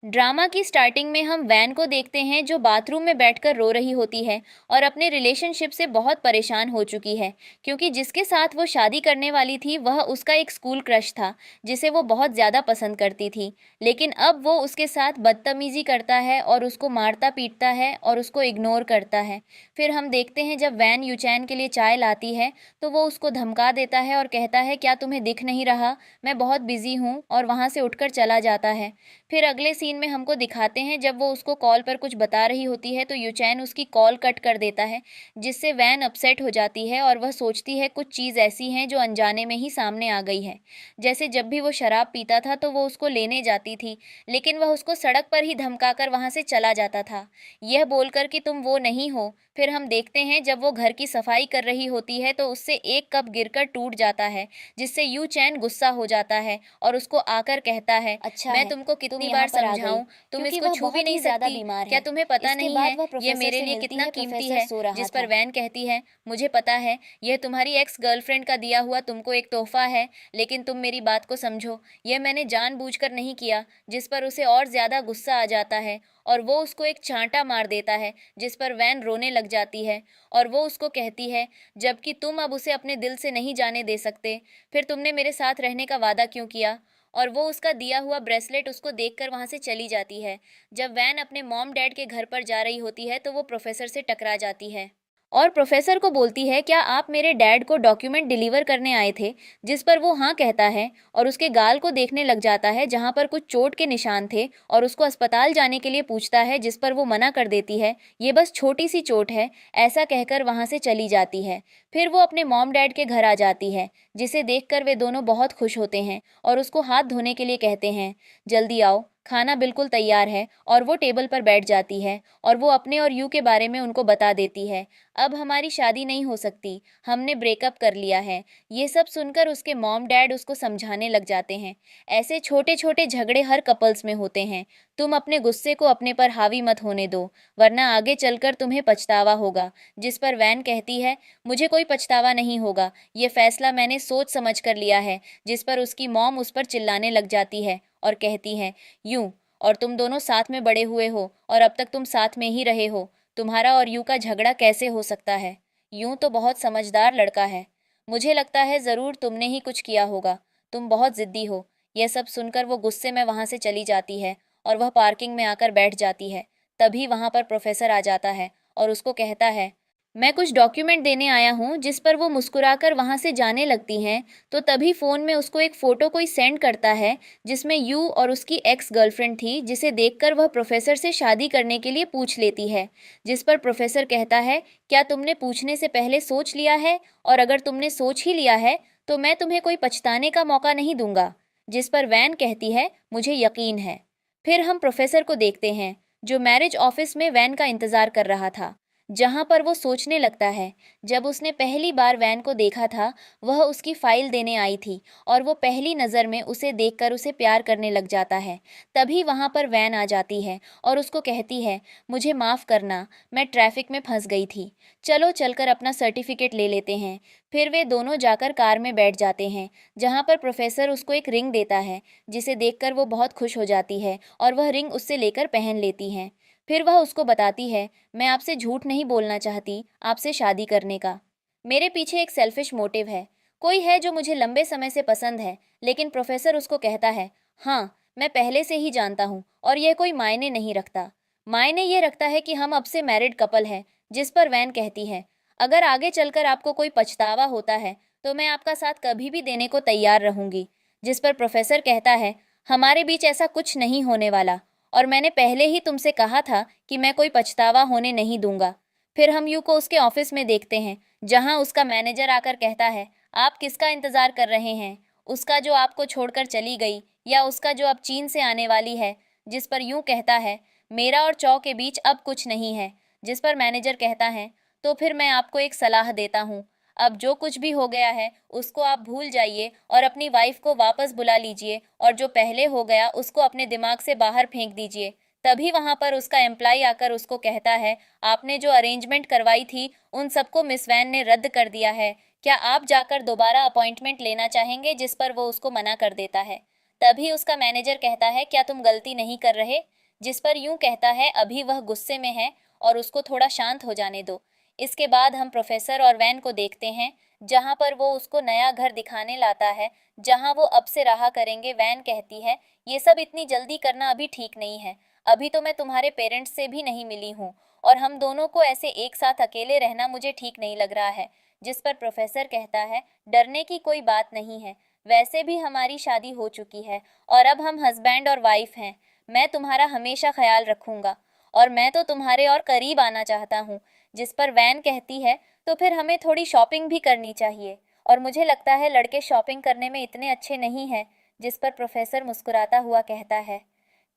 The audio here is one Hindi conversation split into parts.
ड्रामा की स्टार्टिंग में हम वैन को देखते हैं जो बाथरूम में बैठकर रो रही होती है और अपने रिलेशनशिप से बहुत परेशान हो चुकी है क्योंकि जिसके साथ वो शादी करने वाली थी वह उसका एक स्कूल क्रश था जिसे वो बहुत ज़्यादा पसंद करती थी। लेकिन अब वो उसके साथ बदतमीज़ी करता है और उसको मारता पीटता है और उसको इग्नोर करता है। फिर हम देखते हैं जब वैन यूचैन के लिए चाय लाती है तो वो उसको धमका देता है और कहता है क्या तुम्हें दिख नहीं रहा, मैं बहुत बिजी हूँ, और वहाँ से उठकर चला जाता है। फिर अगले सीन में हमको दिखाते हैं जब वो उसको कॉल पर कुछ बता रही होती है तो यूचैन उसकी कॉल कट कर देता है, जिससे वैन अपसेट हो जाती है और वह सोचती है कुछ चीज़ ऐसी हैं जो अनजाने में ही सामने आ गई है। जैसे जब भी वो शराब पीता था तो वो उसको लेने जाती थी, लेकिन वह उसको सड़क पर ही धमकाकर वहाँ से चला जाता था, यह बोलकर कि तुम वो नहीं हो। फिर हम देखते हैं जब वो घर की सफाई कर रही होती है तो उससे एक कप गिरकर टूट जाता है, जिससे यू चैन गुस्सा हो जाता है और उसको आकर कहता है, अच्छा मैं है तुमको तुम कितनी यहाँ बार पर आ गई, समझाऊं, तुम क्योंकि इसको वह छू भी बहुत नहीं ही ज़्यादा सकती, बीमार क्या है। तुम्हें पता इसके नहीं बाद है वह ये प्रोफेसर मेरे से लिए मिलती कितना है। कीमती प्रोफेसर है। सो रहा जिस पर था। वैन कहती है, मुझे पता है यह तुम्हारी एक्स गर्लफ्रेंड का दिया हुआ तुमको एक तोहफा है, लेकिन तुम मेरी बात को समझो, यह मैंने जानबूझकर नहीं किया। जिस पर उसे और ज़्यादा गुस्सा आ जाता है और वो उसको एक चांटा मार देता है, जिस पर वैन रोने लग जाती है और वो उसको कहती है, जबकि तुम अब उसे अपने दिल से नहीं जाने दे सकते, फिर तुमने मेरे साथ रहने का वादा क्यों किया। और वो उसका दिया हुआ ब्रेसलेट उसको देखकर वहाँ से चली जाती है। जब वैन अपने मॉम डैड के घर पर जा रही होती है तो वो प्रोफेसर से टकरा जाती है और प्रोफेसर को बोलती है, क्या आप मेरे डैड को डॉक्यूमेंट डिलीवर करने आए थे। जिस पर वो हाँ कहता है और उसके गाल को देखने लग जाता है जहाँ पर कुछ चोट के निशान थे और उसको अस्पताल जाने के लिए पूछता है, जिस पर वो मना कर देती है, ये बस छोटी सी चोट है, ऐसा कहकर वहाँ से चली जाती है। फिर वो अपने मॉम डैड के घर आ जाती है, जिसे देखकर वे दोनों बहुत खुश होते हैं और उसको हाथ धोने के लिए कहते हैं, जल्दी आओ, खाना बिल्कुल तैयार है। और वो टेबल पर बैठ जाती है और वो अपने और यू के बारे में उनको बता देती है, अब हमारी शादी नहीं हो सकती, हमने ब्रेकअप कर लिया है। ये सब सुनकर उसके मॉम डैड उसको समझाने लग जाते हैं, ऐसे छोटे छोटे झगड़े हर कपल्स में होते हैं, तुम अपने गुस्से को अपने पर हावी मत होने दो, वरना आगे चलकर तुम्हें पछतावा होगा। जिस पर वैन कहती है, मुझे कोई पछतावा नहीं होगा, ये फैसला मैंने सोच समझ कर लिया है। जिस पर उसकी मॉम उस पर चिल्लाने लग जाती है और कहती है, यूं, और तुम दोनों साथ में बड़े हुए हो और अब तक तुम साथ में ही रहे हो, तुम्हारा और यू का झगड़ा कैसे हो सकता है। यूं तो बहुत समझदार लड़का है, मुझे लगता है ज़रूर तुमने ही कुछ किया होगा, तुम बहुत ज़िद्दी हो। यह सब सुनकर वो गुस्से में वहाँ से चली जाती है और वह पार्किंग में आकर बैठ जाती है। तभी वहाँ पर प्रोफेसर आ जाता है और उसको कहता है, मैं कुछ डॉक्यूमेंट देने आया हूँ। जिस पर वो मुस्कुराकर वहाँ से जाने लगती हैं तो तभी फ़ोन में उसको एक फ़ोटो कोई सेंड करता है, जिसमें यू और उसकी एक्स गर्लफ्रेंड थी, जिसे देखकर वह प्रोफेसर से शादी करने के लिए पूछ लेती है। जिस पर प्रोफेसर कहता है, क्या तुमने पूछने से पहले सोच लिया है, और अगर तुमने सोच ही लिया है तो मैं तुम्हें कोई पछताने का मौका नहीं दूंगा। जिस पर वैन कहती है, मुझे यकीन है। फिर हम प्रोफेसर को देखते हैं जो मैरिज ऑफिस में वैन का इंतज़ार कर रहा था, जहाँ पर वो सोचने लगता है, जब उसने पहली बार वैन को देखा था वह उसकी फाइल देने आई थी और वो पहली नज़र में उसे देखकर उसे प्यार करने लग जाता है। तभी वहाँ पर वैन आ जाती है और उसको कहती है, मुझे माफ़ करना, मैं ट्रैफिक में फंस गई थी, चलो चलकर अपना सर्टिफिकेट ले लेते हैं। फिर वे दोनों जाकर कार में बैठ जाते हैं, जहाँ पर प्रोफेसर उसको एक रिंग देता है, जिसे देखकर वो बहुत खुश हो जाती है और वह रिंग उससे लेकर पहन लेती हैं। फिर वह उसको बताती है, मैं आपसे झूठ नहीं बोलना चाहती आपसे शादी करने का, मेरे पीछे एक सेल्फिश मोटिव है, कोई है जो मुझे लंबे समय से पसंद है। लेकिन प्रोफेसर उसको कहता है, हाँ, मैं पहले से ही जानता हूँ और यह कोई मायने नहीं रखता, मायने ये रखता है कि हम अब से मैरिड कपल हैं। जिस पर वैन कहती है, अगर आगे चलकर आपको कोई पछतावा होता है तो मैं आपका साथ कभी भी देने को तैयार रहूंगी। जिस पर प्रोफेसर कहता है, हमारे बीच ऐसा कुछ नहीं होने वाला और मैंने पहले ही तुमसे कहा था कि मैं कोई पछतावा होने नहीं दूंगा। फिर हम यू को उसके ऑफिस में देखते हैं, जहां उसका मैनेजर आकर कहता है, आप किसका इंतज़ार कर रहे हैं, उसका जो आपको छोड़कर चली गई या उसका जो अब चीन से आने वाली है। जिस पर यूं कहता है, मेरा और चौ के बीच अब कुछ नहीं है। जिस पर मैनेजर कहता है, तो फिर मैं आपको एक सलाह देता हूँ, अब जो कुछ भी हो गया है उसको आप भूल जाइए और अपनी वाइफ को वापस बुला लीजिए और जो पहले हो गया उसको अपने दिमाग से बाहर फेंक दीजिए। तभी वहां पर उसका एम्प्लॉय आकर उसको कहता है, आपने जो अरेंजमेंट करवाई थी उन सबको मिस वैन ने रद्द कर दिया है, क्या आप जाकर दोबारा अपॉइंटमेंट लेना चाहेंगे। जिस पर वो उसको मना कर देता है। तभी उसका मैनेजर कहता है क्या तुम गलती नहीं कर रहे, जिस पर यूं कहता है अभी वह गुस्से में है और उसको थोड़ा शांत हो जाने दो। इसके बाद हम प्रोफेसर और वैन को देखते हैं जहां पर वो उसको नया घर दिखाने लाता है जहां वो अब से रहा करेंगे। वैन कहती है ये सब इतनी जल्दी करना अभी ठीक नहीं है, अभी तो मैं तुम्हारे पेरेंट्स से भी नहीं मिली हूँ और हम दोनों को ऐसे एक साथ अकेले रहना मुझे ठीक नहीं लग रहा है। जिस पर प्रोफेसर कहता है डरने की कोई बात नहीं है, वैसे भी हमारी शादी हो चुकी है और अब हम हस्बैंड और वाइफ हैं। मैं तुम्हारा हमेशा ख्याल रखूंगा और मैं तो तुम्हारे और करीब आना चाहता हूँ। जिस पर वैन कहती है तो फिर हमें थोड़ी शॉपिंग भी करनी चाहिए और मुझे लगता है लड़के शॉपिंग करने में इतने अच्छे नहीं हैं। जिस पर प्रोफेसर मुस्कुराता हुआ कहता है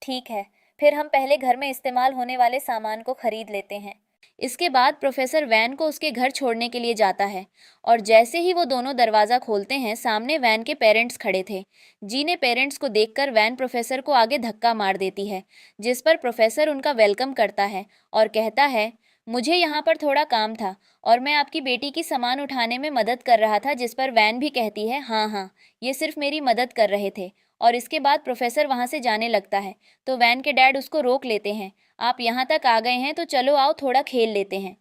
ठीक है, फिर हम पहले घर में इस्तेमाल होने वाले सामान को खरीद लेते हैं। इसके बाद प्रोफेसर वैन को उसके घर छोड़ने के लिए जाता है और जैसे ही वो दोनों दरवाज़ा खोलते हैं सामने वैन के पेरेंट्स खड़े थे। जी ने पेरेंट्स को देखकर वैन प्रोफेसर को आगे धक्का मार देती है, जिस पर प्रोफेसर उनका वेलकम करता है और कहता है मुझे यहाँ पर थोड़ा काम था और मैं आपकी बेटी की सामान उठाने में मदद कर रहा था। जिस पर वैन भी कहती है हाँ हाँ, ये सिर्फ मेरी मदद कर रहे थे। और इसके बाद प्रोफेसर वहाँ से जाने लगता है तो वैन के डैड उसको रोक लेते हैं। आप यहाँ तक आ गए हैं तो चलो आओ थोड़ा खेल लेते हैं।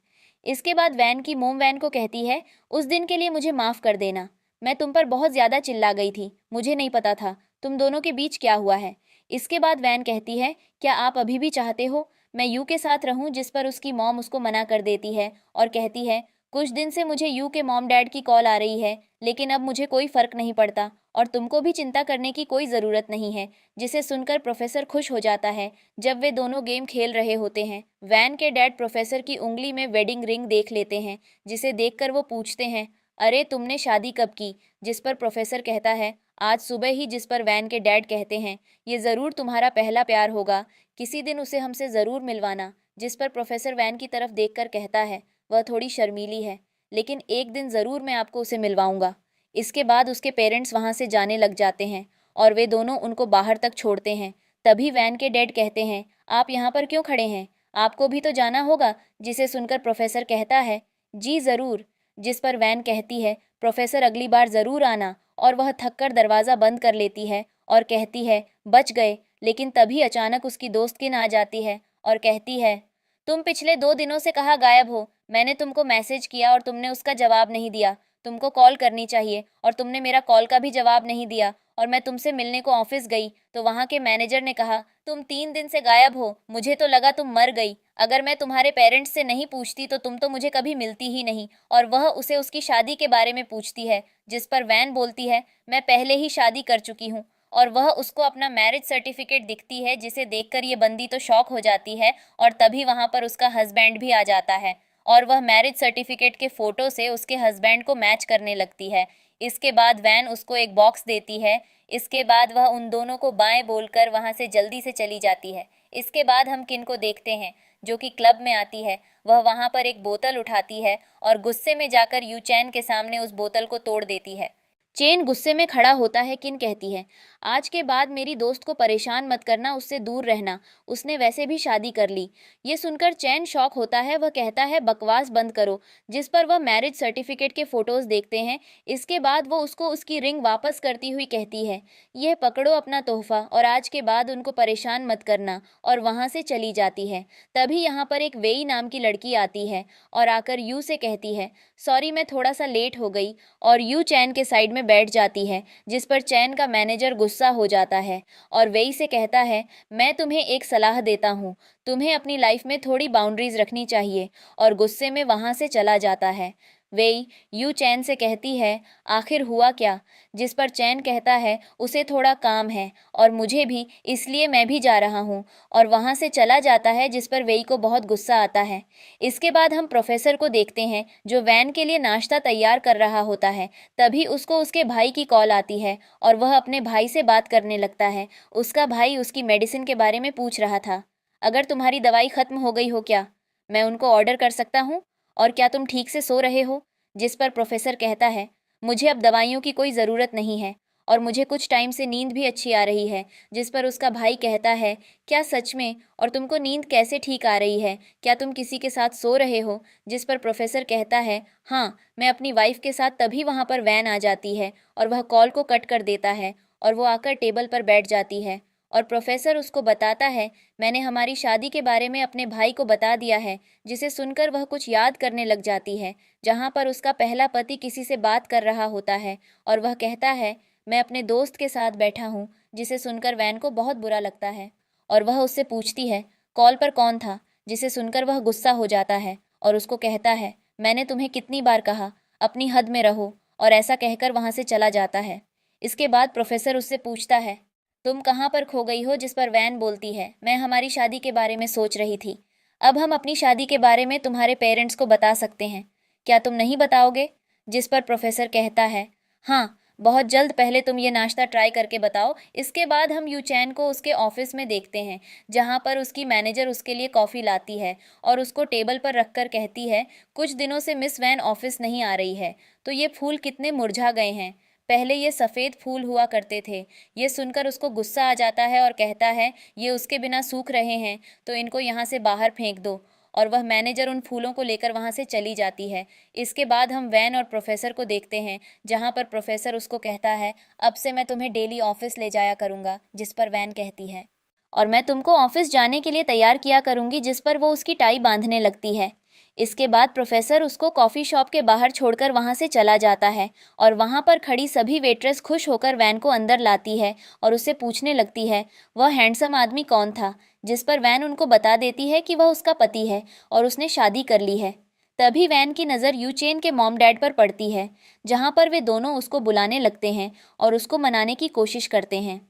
इसके बाद वैन की मोम वैन को कहती है उस दिन के लिए मुझे माफ़ कर देना, मैं तुम पर बहुत ज़्यादा चिल्ला गई थी, मुझे नहीं पता था तुम दोनों के बीच क्या हुआ है। इसके बाद वैन कहती है क्या आप अभी भी चाहते हो मैं यू के साथ रहूं। जिस पर उसकी मॉम उसको मना कर देती है और कहती है कुछ दिन से मुझे यू के मॉम डैड की कॉल आ रही है लेकिन अब मुझे कोई फ़र्क नहीं पड़ता और तुमको भी चिंता करने की कोई ज़रूरत नहीं है। जिसे सुनकर प्रोफेसर खुश हो जाता है। जब वे दोनों गेम खेल रहे होते हैं वैन के डैड प्रोफेसर की उंगली में वेडिंग रिंग देख लेते हैं, जिसे देखकर वो पूछते हैं अरे तुमने शादी कब की। जिस पर प्रोफेसर कहता है आज सुबह ही। जिस पर वैन के डैड कहते हैं ये ज़रूर तुम्हारा पहला प्यार होगा, किसी दिन उसे हमसे ज़रूर मिलवाना। जिस पर प्रोफेसर वैन की तरफ देखकर कहता है वह थोड़ी शर्मीली है लेकिन एक दिन ज़रूर मैं आपको उसे मिलवाऊंगा। इसके बाद उसके पेरेंट्स वहाँ से जाने लग जाते हैं और वे दोनों उनको बाहर तक छोड़ते हैं। तभी वैन के डैड कहते हैं आप यहाँ पर क्यों खड़े हैं, आपको भी तो जाना होगा। जिसे सुनकर प्रोफेसर कहता है जी ज़रूर। जिस पर वैन कहती है प्रोफेसर अगली बार ज़रूर आना और वह थककर दरवाज़ा बंद कर लेती है और कहती है बच गए। लेकिन तभी अचानक उसकी दोस्त किन आ जाती है और कहती है तुम पिछले 2 दिनों से कहाँ गायब हो, मैंने तुमको मैसेज किया और तुमने उसका जवाब नहीं दिया, तुमको कॉल करनी चाहिए और तुमने मेरा कॉल का भी जवाब नहीं दिया। और मैं तुमसे मिलने को ऑफिस गई तो वहाँ के मैनेजर ने कहा तुम 3 दिन से गायब हो, मुझे तो लगा तुम मर गई। अगर मैं तुम्हारे पेरेंट्स से नहीं पूछती तो तुम तो मुझे कभी मिलती ही नहीं। और वह उसे उसकी शादी के बारे में पूछती है। जिस पर वैन बोलती है मैं पहले ही शादी कर चुकी हूँ और वह उसको अपना मैरिज सर्टिफिकेट दिखती है, जिसे देखकर ये बंदी तो शॉक हो जाती है। और तभी वहाँ पर उसका हस्बैंड भी आ जाता है और वह मैरिज सर्टिफिकेट के फ़ोटो से उसके हस्बैंड को मैच करने लगती है। इसके बाद वैन उसको एक बॉक्स देती है। इसके बाद वह उन दोनों को बाएं बोलकर वहाँ से जल्दी से चली जाती है। इसके बाद हम किन को देखते हैं जो कि क्लब में आती है। वह वहाँ पर एक बोतल उठाती है और गुस्से में जाकर यू चैन के सामने उस बोतल को तोड़ देती है। चेन गुस्से में खड़ा होता है। किन कहती है आज के बाद मेरी दोस्त को परेशान मत करना, उससे दूर रहना, उसने वैसे भी शादी कर ली। ये सुनकर चैन शॉक होता है, वह कहता है बकवास बंद करो। जिस पर वह मैरिज सर्टिफिकेट के फोटोज देखते हैं। इसके बाद वो उसको उसकी रिंग वापस करती हुई कहती है यह पकड़ो अपना तोहफा और आज के बाद उनको परेशान मत करना, और वहाँ से चली जाती है। तभी यहाँ पर एक वेई नाम की लड़की आती है और आकर यू से कहती है सॉरी मैं थोड़ा सा लेट हो गई, और यू चैन के साइड में बैठ जाती है। जिस पर चैन का मैनेजर गुस्सा हो जाता है और वेई से कहता है मैं तुम्हें एक सलाह देता हूँ, तुम्हें अपनी लाइफ में थोड़ी बाउंड्रीज रखनी चाहिए, और गुस्से में वहाँ से चला जाता है। वेई यू चैन से कहती है आखिर हुआ क्या। जिस पर चैन कहता है उसे थोड़ा काम है और मुझे भी, इसलिए मैं भी जा रहा हूँ, और वहाँ से चला जाता है। जिस पर वेई को बहुत गुस्सा आता है। इसके बाद हम प्रोफेसर को देखते हैं जो वैन के लिए नाश्ता तैयार कर रहा होता है। तभी उसको उसके भाई की कॉल आती है और वह अपने भाई से बात करने लगता है। उसका भाई उसकी मेडिसिन के बारे में पूछ रहा था अगर तुम्हारी दवाई ख़त्म हो गई हो क्या, मैं उनको ऑर्डर कर सकता हूँ, और क्या तुम ठीक से सो रहे हो। जिस पर प्रोफेसर कहता है मुझे अब दवाइयों की कोई ज़रूरत नहीं है और मुझे कुछ टाइम से नींद भी अच्छी आ रही है। जिस पर उसका भाई कहता है क्या सच में, और तुमको नींद कैसे ठीक आ रही है, क्या तुम किसी के साथ सो रहे हो। जिस पर प्रोफेसर कहता है हाँ मैं अपनी वाइफ के साथ। तभी वहाँ पर वैन आ जाती है और वह कॉल को कट कर देता है और वो आकर टेबल पर बैठ जाती है और प्रोफेसर उसको बताता है, मैंने हमारी शादी के बारे में अपने भाई को बता दिया है, जिसे सुनकर वह कुछ याद करने लग जाती है, जहाँ पर उसका पहला पति किसी से बात कर रहा होता है और वह कहता है, मैं अपने दोस्त के साथ बैठा हूँ, जिसे सुनकर वैन को बहुत बुरा लगता है और वह उससे पूछती है, कॉल पर कौन था, जिसे सुनकर वह गुस्सा हो जाता है और उसको कहता है, मैंने तुम्हें कितनी बार कहा, अपनी हद में रहो, और ऐसा कहकर वहाँ से चला जाता है। इसके बाद प्रोफेसर उससे पूछता है, तुम कहाँ पर खो गई हो, जिस पर वैन बोलती है, मैं हमारी शादी के बारे में सोच रही थी। अब हम अपनी शादी के बारे में तुम्हारे पेरेंट्स को बता सकते हैं, क्या तुम नहीं बताओगे? जिस पर प्रोफेसर कहता है, हाँ बहुत जल्द, पहले तुम ये नाश्ता ट्राई करके बताओ। इसके बाद हम यूचैन को उसके ऑफिस में देखते हैं, जहाँ पर उसकी मैनेजर उसके लिए कॉफ़ी लाती है और उसको टेबल पर रखकर कहती है, कुछ दिनों से मिस वैन ऑफिस नहीं आ रही है, तो ये फूल कितने मुरझा गए हैं, पहले ये सफ़ेद फूल हुआ करते थे। ये सुनकर उसको गुस्सा आ जाता है और कहता है, ये उसके बिना सूख रहे हैं, तो इनको यहाँ से बाहर फेंक दो, और वह मैनेजर उन फूलों को लेकर वहाँ से चली जाती है। इसके बाद हम वैन और प्रोफेसर को देखते हैं, जहाँ पर प्रोफेसर उसको कहता है, अब से मैं तुम्हें डेली ऑफिस ले जाया करूँगा, जिस पर वैन कहती है, और मैं तुमको ऑफिस जाने के लिए तैयार किया करूँगी, जिस पर वो उसकी टाई बांधने लगती है। इसके बाद प्रोफेसर उसको कॉफ़ी शॉप के बाहर छोड़कर वहाँ से चला जाता है और वहाँ पर खड़ी सभी वेट्रेस खुश होकर वैन को अंदर लाती है और उससे पूछने लगती है, वह हैंडसम आदमी कौन था, जिस पर वैन उनको बता देती है कि वह उसका पति है और उसने शादी कर ली है। तभी वैन की नज़र यूचेन के मॉम डैड पर पड़ती है, जहाँ पर वे दोनों उसको बुलाने लगते हैं और उसको मनाने की कोशिश करते हैं।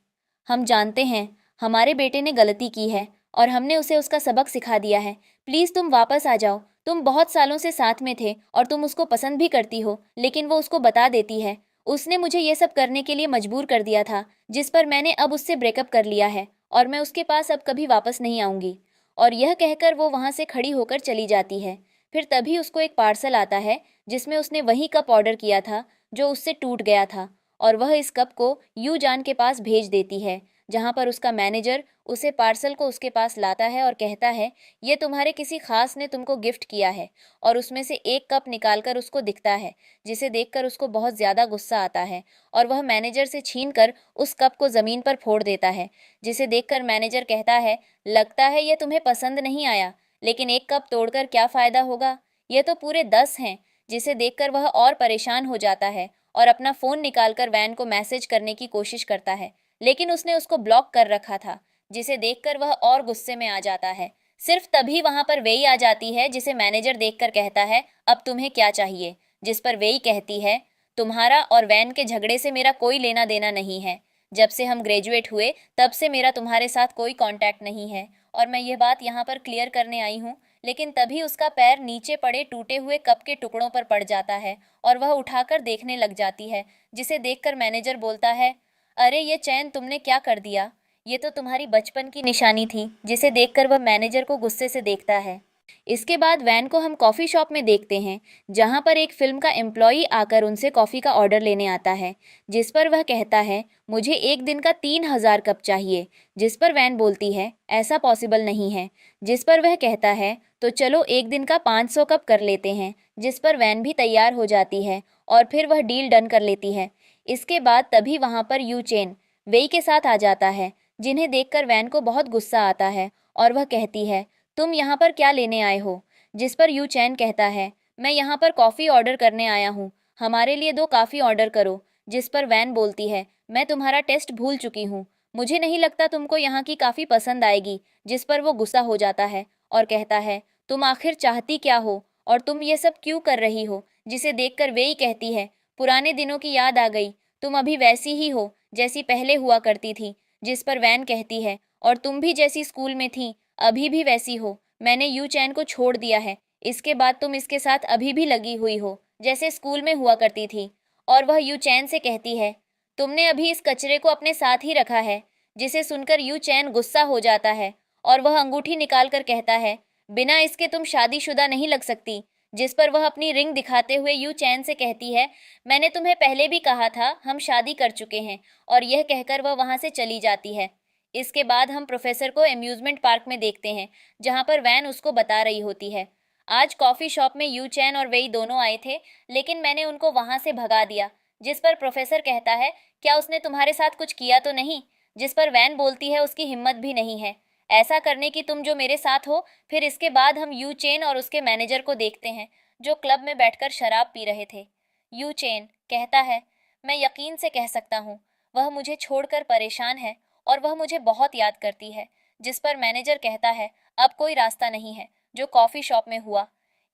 हम जानते हैं हमारे बेटे ने गलती की है और हमने उसे उसका सबक सिखा दिया है, प्लीज़ तुम वापस आ जाओ, तुम बहुत सालों से साथ में थे और तुम उसको पसंद भी करती हो, लेकिन वो उसको बता देती है, उसने मुझे ये सब करने के लिए मजबूर कर दिया था, जिस पर मैंने अब उससे ब्रेकअप कर लिया है और मैं उसके पास अब कभी वापस नहीं आऊँगी। और यह कहकर वो वहाँ से खड़ी होकर चली जाती है। फिर तभी उसको एक पार्सल आता है, जिसमें उसने वही कप ऑर्डर किया था जो उससे टूट गया था, और वह इस कप को यू जान के पास भेज देती है, जहाँ पर उसका मैनेजर उसे पार्सल को उसके पास लाता है और कहता है, ये तुम्हारे किसी खास ने तुमको गिफ्ट किया है, और उसमें से एक कप निकालकर उसको दिखता है, जिसे देखकर उसको बहुत ज़्यादा गुस्सा आता है और वह मैनेजर से छीनकर उस कप को ज़मीन पर फोड़ देता है, जिसे देखकर मैनेजर कहता है, लगता है ये तुम्हें पसंद नहीं आया, लेकिन एक कप तोड़कर क्या फ़ायदा होगा, ये तो पूरे 10 हैं। जिसे देखकर वह और परेशान हो जाता है और अपना फ़ोन निकालकर वैन को मैसेज करने की कोशिश करता है, लेकिन उसने उसको ब्लॉक कर रखा था, जिसे देखकर वह और गुस्से में आ जाता है। सिर्फ तभी वहां पर वेई आ जाती है, जिसे मैनेजर देखकर कहता है, अब तुम्हें क्या चाहिए, जिस पर वेई कहती है, तुम्हारा और वैन के झगड़े से मेरा कोई लेना देना नहीं है, जब से हम ग्रेजुएट हुए तब से मेरा तुम्हारे साथ कोई कांटेक्ट नहीं है, और मैं ये बात यहाँ पर क्लियर करने आई हूँ। लेकिन तभी उसका पैर नीचे पड़े टूटे हुए कप के टुकड़ों पर पड़ जाता है और वह उठाकर देखने लग जाती है, जिसे देखकर मैनेजर बोलता है, अरे ये चैन तुमने क्या कर दिया, ये तो तुम्हारी बचपन की निशानी थी, जिसे देखकर वह मैनेजर को गुस्से से देखता है। इसके बाद वैन को हम कॉफ़ी शॉप में देखते हैं, जहां पर एक फिल्म का एम्प्लॉई आकर उनसे कॉफ़ी का ऑर्डर लेने आता है, जिस पर वह कहता है, मुझे एक दिन का 3000 कप चाहिए, जिस पर वैन बोलती है, ऐसा पॉसिबल नहीं है, जिस पर वह कहता है, तो चलो एक दिन का 500 कप कर लेते हैं, जिस पर वैन भी तैयार हो जाती है और फिर वह डील डन कर लेती है। इसके बाद तभी वहाँ पर यू चेन वेई के साथ आ जाता है, जिन्हें देखकर वैन को बहुत गुस्सा आता है और वह कहती है, तुम यहाँ पर क्या लेने आए हो, जिस पर यू चैन कहता है, मैं यहाँ पर कॉफ़ी ऑर्डर करने आया हूँ, हमारे लिए 2 कॉफ़ी ऑर्डर करो, जिस पर वैन बोलती है, मैं तुम्हारा टेस्ट भूल चुकी हूँ, मुझे नहीं लगता तुमको यहाँ की काफ़ी पसंद आएगी, जिस पर वो गुस्सा हो जाता है और कहता है, तुम आखिर चाहती क्या हो और तुम ये सब क्यों कर रही हो, जिसे देखकर वेई कहती है, पुराने दिनों की याद आ गई, तुम अभी वैसी ही हो जैसी पहले हुआ करती थी, जिस पर वैन कहती है, और तुम भी जैसी स्कूल में थी अभी भी वैसी हो, मैंने यू चैन को छोड़ दिया है, इसके बाद तुम इसके साथ अभी भी लगी हुई हो जैसे स्कूल में हुआ करती थी। और वह यू चैन से कहती है, तुमने अभी इस कचरे को अपने साथ ही रखा है, जिसे सुनकर यू चैन गुस्सा हो जाता है और वह अंगूठी निकाल कर कहता है, बिना इसके तुम शादीशुदा नहीं लग सकती, जिस पर वह अपनी रिंग दिखाते हुए यू चैन से कहती है, मैंने तुम्हें पहले भी कहा था हम शादी कर चुके हैं, और यह कहकर वह वहाँ से चली जाती है। इसके बाद हम प्रोफेसर को एम्यूजमेंट पार्क में देखते हैं, जहाँ पर वैन उसको बता रही होती है, आज कॉफ़ी शॉप में यू चैन और वेई दोनों आए थे, लेकिन मैंने उनको वहाँ से भगा दिया, जिस पर प्रोफेसर कहता है, क्या उसने तुम्हारे साथ कुछ किया तो नहीं? जिस पर वैन बोलती है, उसकी हिम्मत भी नहीं है ऐसा करने की तुम जो मेरे साथ हो। फिर इसके बाद हम यू चेन और उसके मैनेजर को देखते हैं, जो क्लब में बैठकर शराब पी रहे थे। यू चेन कहता है, मैं यकीन से कह सकता हूँ, वह मुझे छोड़कर परेशान है और वह मुझे बहुत याद करती है। जिस पर मैनेजर कहता है, अब कोई रास्ता नहीं है, जो कॉफ़ी शॉप में हुआ।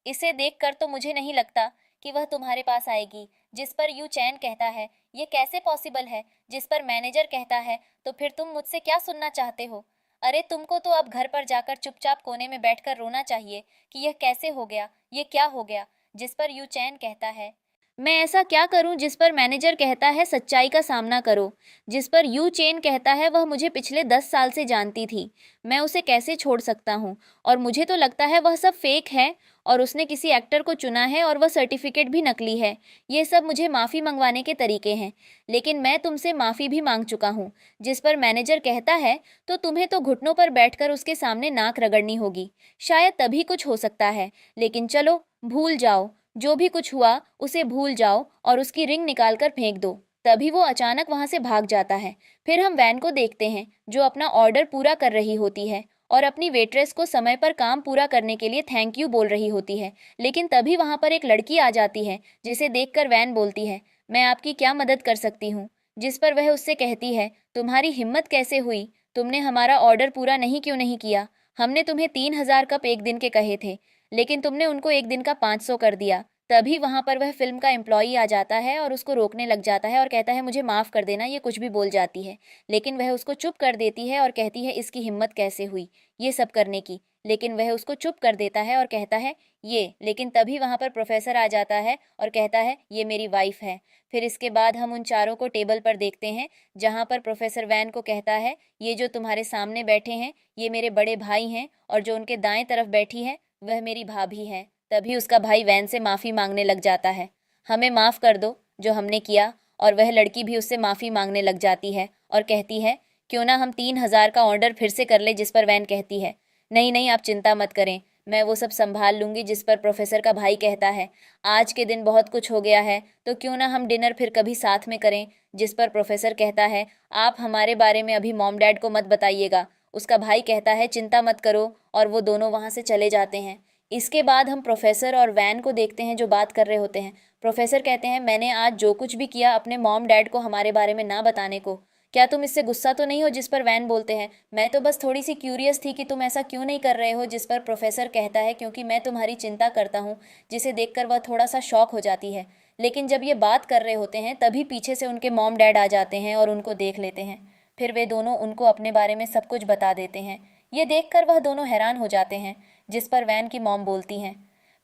इसे देखकर तो मुझे नहीं लगता कि वह तुम्हारे पास आएगी। जिस पर यू चैन कहता है, ये कैसे पॉसिबल है? जिस पर मैनेजर कहता है, तो फिर तुम मुझसे क्या सुनना चाहते हो? अरे तुमको तो अब घर पर जाकर चुपचाप कोने में बैठकर रोना चाहिए कि यह कैसे हो गया, ये क्या हो गया। जिस पर यू चैन कहता है, मैं ऐसा क्या करूं? जिस पर मैनेजर कहता है, सच्चाई का सामना करो। जिस पर यू चेन कहता है, वह मुझे पिछले 10 साल से जानती थी, मैं उसे कैसे छोड़ सकता हूं? और मुझे तो लगता है वह सब फेक है और उसने किसी एक्टर को चुना है और वह सर्टिफिकेट भी नकली है। ये सब मुझे माफ़ी मंगवाने के तरीके हैं, लेकिन मैं तुमसे माफ़ी भी मांग चुका हूँ। जिस पर मैनेजर कहता है, तो तुम्हें तो घुटनों पर बैठकर उसके सामने नाक रगड़नी होगी, शायद तभी कुछ हो सकता है। लेकिन चलो, भूल जाओ, जो भी कुछ हुआ उसे भूल जाओ और उसकी रिंग निकाल कर फेंक दो। तभी वो अचानक वहां से भाग जाता है। फिर हम वैन को देखते हैं, जो अपना ऑर्डर पूरा कर रही होती है और अपनी वेट्रेस को समय पर काम पूरा करने के लिए थैंक यू बोल रही होती है। लेकिन तभी वहां पर एक लड़की आ जाती है, जिसे देखकर वैन बोलती है, मैं आपकी क्या मदद कर सकती हूँ? जिस पर वह उससे कहती है, तुम्हारी हिम्मत कैसे हुई? तुमने हमारा ऑर्डर पूरा नहीं क्यों नहीं किया? हमने तुम्हें 3,000 कप एक दिन के कहे थे, लेकिन तुमने उनको एक दिन का 500 कर दिया। तभी वहां पर वह फिल्म का एम्प्लॉई आ जाता है और उसको रोकने लग जाता है और कहता है, मुझे माफ़ कर देना, ये कुछ भी बोल जाती है। लेकिन वह उसको चुप कर देती है और कहती है, इसकी हिम्मत कैसे हुई ये सब करने की? लेकिन वह उसको चुप कर देता है और कहता है, ये। लेकिन तभी वहां पर प्रोफेसर आ जाता है और कहता है, ये मेरी वाइफ है। फिर इसके बाद हम उन चारों को टेबल पर देखते हैं, जहाँ पर प्रोफेसर वैन को कहता है, ये जो तुम्हारे सामने बैठे हैं, ये मेरे बड़े भाई हैं, और जो उनके दाएं तरफ बैठी है, वह मेरी भाभी है। तभी उसका भाई वैन से माफ़ी मांगने लग जाता है, हमें माफ़ कर दो जो हमने किया। और वह लड़की भी उससे माफ़ी मांगने लग जाती है और कहती है, क्यों ना हम 3,000 का ऑर्डर फिर से कर ले। जिस पर वैन कहती है, नहीं नहीं, आप चिंता मत करें, मैं वो सब संभाल लूँगी। जिस पर प्रोफेसर का भाई कहता है, आज के दिन बहुत कुछ हो गया है, तो क्यों ना हम डिनर फिर कभी साथ में करें। जिस पर प्रोफेसर कहता है, आप हमारे बारे में अभी मॉम डैड को मत बताइएगा। उसका भाई कहता है, चिंता मत करो, और वो दोनों वहाँ से चले जाते हैं। इसके बाद हम प्रोफेसर और वैन को देखते हैं, जो बात कर रहे होते हैं। प्रोफेसर कहते हैं, मैंने आज जो कुछ भी किया अपने मॉम डैड को हमारे बारे में ना बताने को, क्या तुम इससे गुस्सा तो नहीं हो? जिस पर वैन बोलते हैं, मैं तो बस थोड़ी सी क्यूरियस थी कि तुम ऐसा क्यों नहीं कर रहे हो। जिस पर प्रोफेसर कहता है, क्योंकि मैं तुम्हारी चिंता करता हूँ। जिसे देखकर वह थोड़ा सा शॉक हो जाती है। लेकिन जब ये बात कर रहे होते हैं, तभी पीछे से उनके मॉम डैड आ जाते हैं और उनको देख लेते हैं। फिर वे दोनों उनको अपने बारे में सब कुछ बता देते हैं। ये देखकर वह दोनों हैरान हो जाते हैं। जिस पर वैन की मॉम बोलती हैं,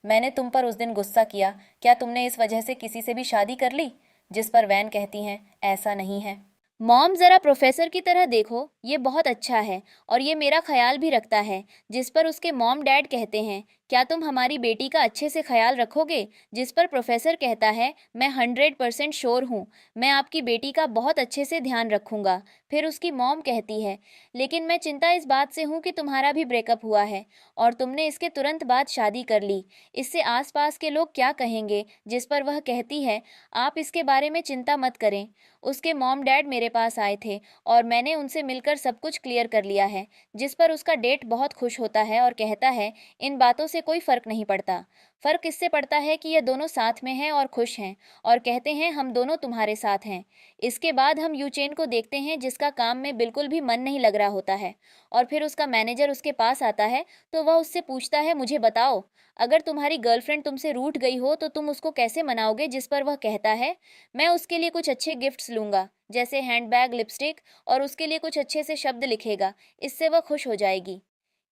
मैंने तुम पर उस दिन गुस्सा किया, क्या तुमने इस वजह से किसी से भी शादी कर ली? जिस पर वैन कहती हैं, ऐसा नहीं है। मॉम, ज़रा प्रोफेसर की तरह देखो, ये बहुत अच्छा है और ये मेरा ख्याल भी रखता है। जिस पर उसके मॉम डैड कहते हैं, क्या तुम हमारी बेटी का अच्छे से ख्याल रखोगे? जिस पर प्रोफेसर कहता है, मैं 100% श्योर हूँ, मैं आपकी बेटी का बहुत अच्छे से ध्यान रखूँगा। फिर उसकी मॉम कहती है, लेकिन मैं चिंता इस बात से हूँ कि तुम्हारा भी ब्रेकअप हुआ है और तुमने इसके तुरंत बाद शादी कर ली। इससे आसपास के लोग क्या कहेंगे? जिस पर वह कहती है, आप इसके बारे में चिंता मत करें। उसके मॉम डैड मेरे पास आए थे और मैंने उनसे मिलकर सब कुछ क्लियर कर लिया है। जिस पर उसका डेट बहुत खुश होता है और कहता है, इन बातों से कोई फ़र्क नहीं पड़ता। फ़र्क इससे पड़ता है कि ये दोनों साथ में हैं और खुश हैं, और कहते हैं, हम दोनों तुम्हारे साथ हैं। इसके बाद हम यूचेन को देखते हैं, जिसका काम में बिल्कुल भी मन नहीं लग रहा होता है। और फिर उसका मैनेजर उसके पास आता है, तो वह उससे पूछता है, मुझे बताओ, अगर तुम्हारी गर्लफ्रेंड तुमसे रूठ गई हो तो तुम उसको कैसे मनाओगे? जिस पर वह कहता है, मैं उसके लिए कुछ अच्छे गिफ्ट्स लूँगा, जैसे हैंडबैग, लिपस्टिक, और उसके लिए कुछ अच्छे से शब्द लिखेगा, इससे वह खुश हो जाएगी।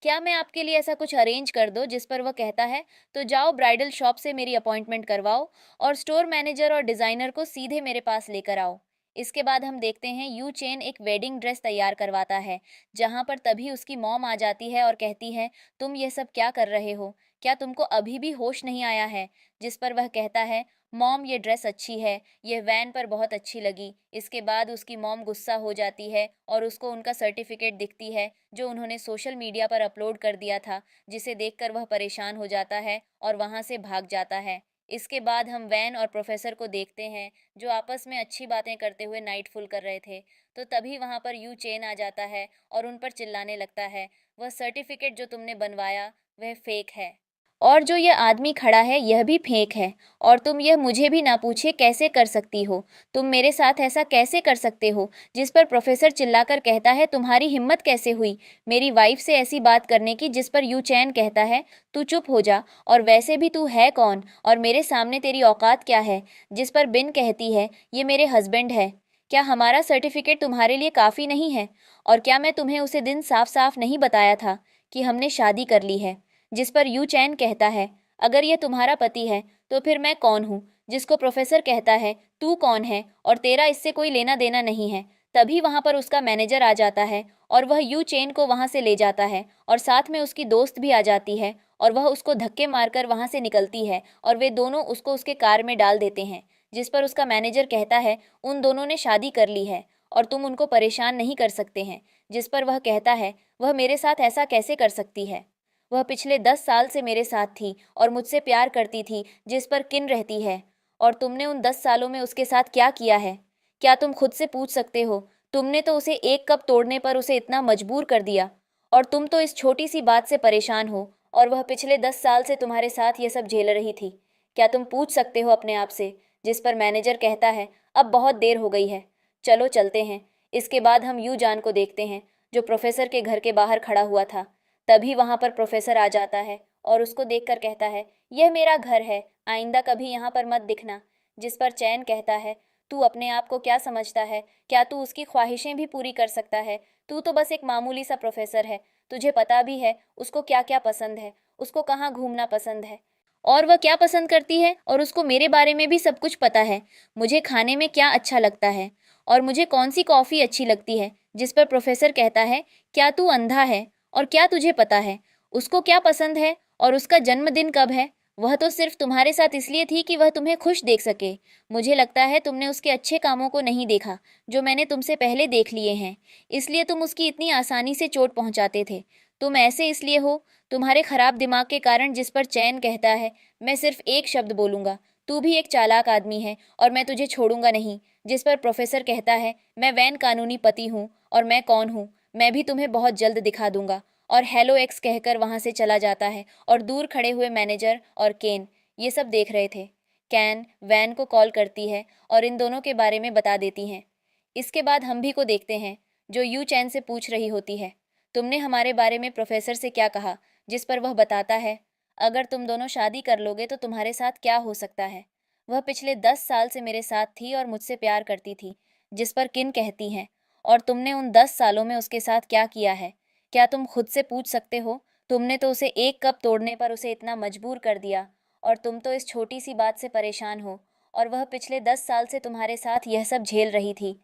क्या मैं आपके लिए ऐसा कुछ अरेंज कर दूं? जिस पर वह कहता है, तो जाओ ब्राइडल शॉप से मेरी अपॉइंटमेंट करवाओ और स्टोर मैनेजर और डिज़ाइनर को सीधे मेरे पास लेकर आओ। इसके बाद हम देखते हैं, यू चेन एक वेडिंग ड्रेस तैयार करवाता है, जहां पर तभी उसकी मॉम आ जाती है और कहती है, तुम ये सब क्या कर रहे हो? क्या तुमको अभी भी होश नहीं आया है? जिस पर वह कहता है, मॉम ये ड्रेस अच्छी है, यह वैन पर बहुत अच्छी लगी। इसके बाद उसकी मॉम गुस्सा हो जाती है और उसको उनका सर्टिफिकेट दिखती है, जो उन्होंने सोशल मीडिया पर अपलोड कर दिया था, जिसे देखकर वह परेशान हो जाता है और वहां से भाग जाता है। इसके बाद हम वैन और प्रोफेसर को देखते हैं जो आपस में अच्छी बातें करते हुए नाइटफुल कर रहे थे। तो तभी वहाँ पर यू चेन आ जाता है और उन पर चिल्लाने लगता है, वह सर्टिफिकेट जो तुमने बनवाया वह फेक है, और जो यह आदमी खड़ा है यह भी फेक है, और तुम यह मुझे भी ना पूछे कैसे कर सकती हो, तुम मेरे साथ ऐसा कैसे कर सकते हो। जिस पर प्रोफेसर चिल्लाकर कहता है, तुम्हारी हिम्मत कैसे हुई मेरी वाइफ से ऐसी बात करने की। जिस पर यू चैन कहता है, तू चुप हो जा, और वैसे भी तू है कौन और मेरे सामने तेरी औकात क्या है। जिस पर बिन कहती है, ये मेरे हस्बैंड है, क्या हमारा सर्टिफिकेट तुम्हारे लिए काफ़ी नहीं है, और क्या मैं तुम्हें उसे दिन साफ साफ नहीं बताया था कि हमने शादी कर ली है। जिस पर यू चैन कहता है, अगर यह तुम्हारा पति है तो फिर मैं कौन हूँ। जिसको प्रोफेसर कहता है, तू कौन है और तेरा इससे कोई लेना देना नहीं है। तभी वहाँ पर उसका मैनेजर आ जाता है और वह यू चेन को वहाँ से ले जाता है, और साथ में उसकी दोस्त भी आ जाती है, और वह उसको धक्के मारकर वहाँ से निकलती है, और वे दोनों उसको उसके कार में डाल देते हैं। जिस पर उसका मैनेजर कहता है, उन दोनों ने शादी कर ली है और तुम उनको परेशान नहीं कर सकते हैं। जिस पर वह कहता है, वह मेरे साथ ऐसा कैसे कर सकती है, वह पिछले 10 साल से मेरे साथ थी और मुझसे प्यार करती थी। जिस पर किन रहती है, और तुमने उन 10 सालों में उसके साथ क्या किया है, क्या तुम खुद से पूछ सकते हो। तुमने तो उसे एक कप तोड़ने पर उसे इतना मजबूर कर दिया, और तुम तो इस छोटी सी बात से परेशान हो, और वह पिछले 10 साल से तुम्हारे साथ ये सब झेल रही थी। क्या तुम पूछ सकते हो अपने आप से। जिस पर मैनेजर कहता है, अब बहुत देर हो गई है, चलो चलते हैं। इसके बाद हम यू जान को देखते हैं जो प्रोफेसर के घर के बाहर खड़ा हुआ था। तभी वहाँ पर प्रोफेसर आ जाता है और उसको देखकर कहता है, यह मेरा घर है, आइंदा कभी यहाँ पर मत दिखना। जिस पर चैन कहता है, तू अपने आप को क्या समझता है, क्या तू उसकी ख्वाहिशें भी पूरी कर सकता है। तू तो बस एक मामूली सा प्रोफेसर है, तुझे पता भी है उसको क्या क्या पसंद है, उसको कहाँ घूमना पसंद है, और वह क्या पसंद करती है, और उसको मेरे बारे में भी सब कुछ पता है, मुझे खाने में क्या अच्छा लगता है और मुझे कौन सी कॉफ़ी अच्छी लगती है। जिस पर प्रोफेसर कहता है, क्या तू अंधा है और क्या तुझे पता है उसको क्या पसंद है और उसका जन्मदिन कब है। वह तो सिर्फ तुम्हारे साथ इसलिए थी कि वह तुम्हें खुश देख सके। मुझे लगता है तुमने उसके अच्छे कामों को नहीं देखा जो मैंने तुमसे पहले देख लिए हैं, इसलिए तुम उसकी इतनी आसानी से चोट पहुंचाते थे। तुम ऐसे इसलिए हो, तुम्हारे खराब दिमाग के कारण। जिस पर चैन कहता है, मैं सिर्फ एक शब्द बोलूंगा, तू भी एक चालाक आदमी है और मैं तुझे छोड़ूंगा नहीं। जिस पर प्रोफेसर कहता है, मैं वैन कानूनी पति हूँ और मैं कौन हूँ, मैं भी तुम्हें बहुत जल्द दिखा दूंगा। और हेलो एक्स कहकर वहाँ से चला जाता है, और दूर खड़े हुए मैनेजर और केन ये सब देख रहे थे। कैन वैन को कॉल करती है और इन दोनों के बारे में बता देती हैं। इसके बाद हम भी को देखते हैं जो यू चैन से पूछ रही होती है, तुमने हमारे बारे में प्रोफेसर से क्या कहा। जिस पर वह बताता है, अगर तुम दोनों शादी कर लोगे तो तुम्हारे साथ क्या हो सकता है। वह पिछले 10 साल से मेरे साथ थी और मुझसे प्यार करती थी। जिस पर किन कहती हैं, और तुमने उन 10 सालों में उसके साथ क्या किया है, क्या तुम खुद से पूछ सकते हो। तुमने तो उसे एक कप तोड़ने पर उसे इतना मजबूर कर दिया, और तुम तो इस छोटी सी बात से परेशान हो, और वह पिछले 10 साल से तुम्हारे साथ यह सब झेल रही थी।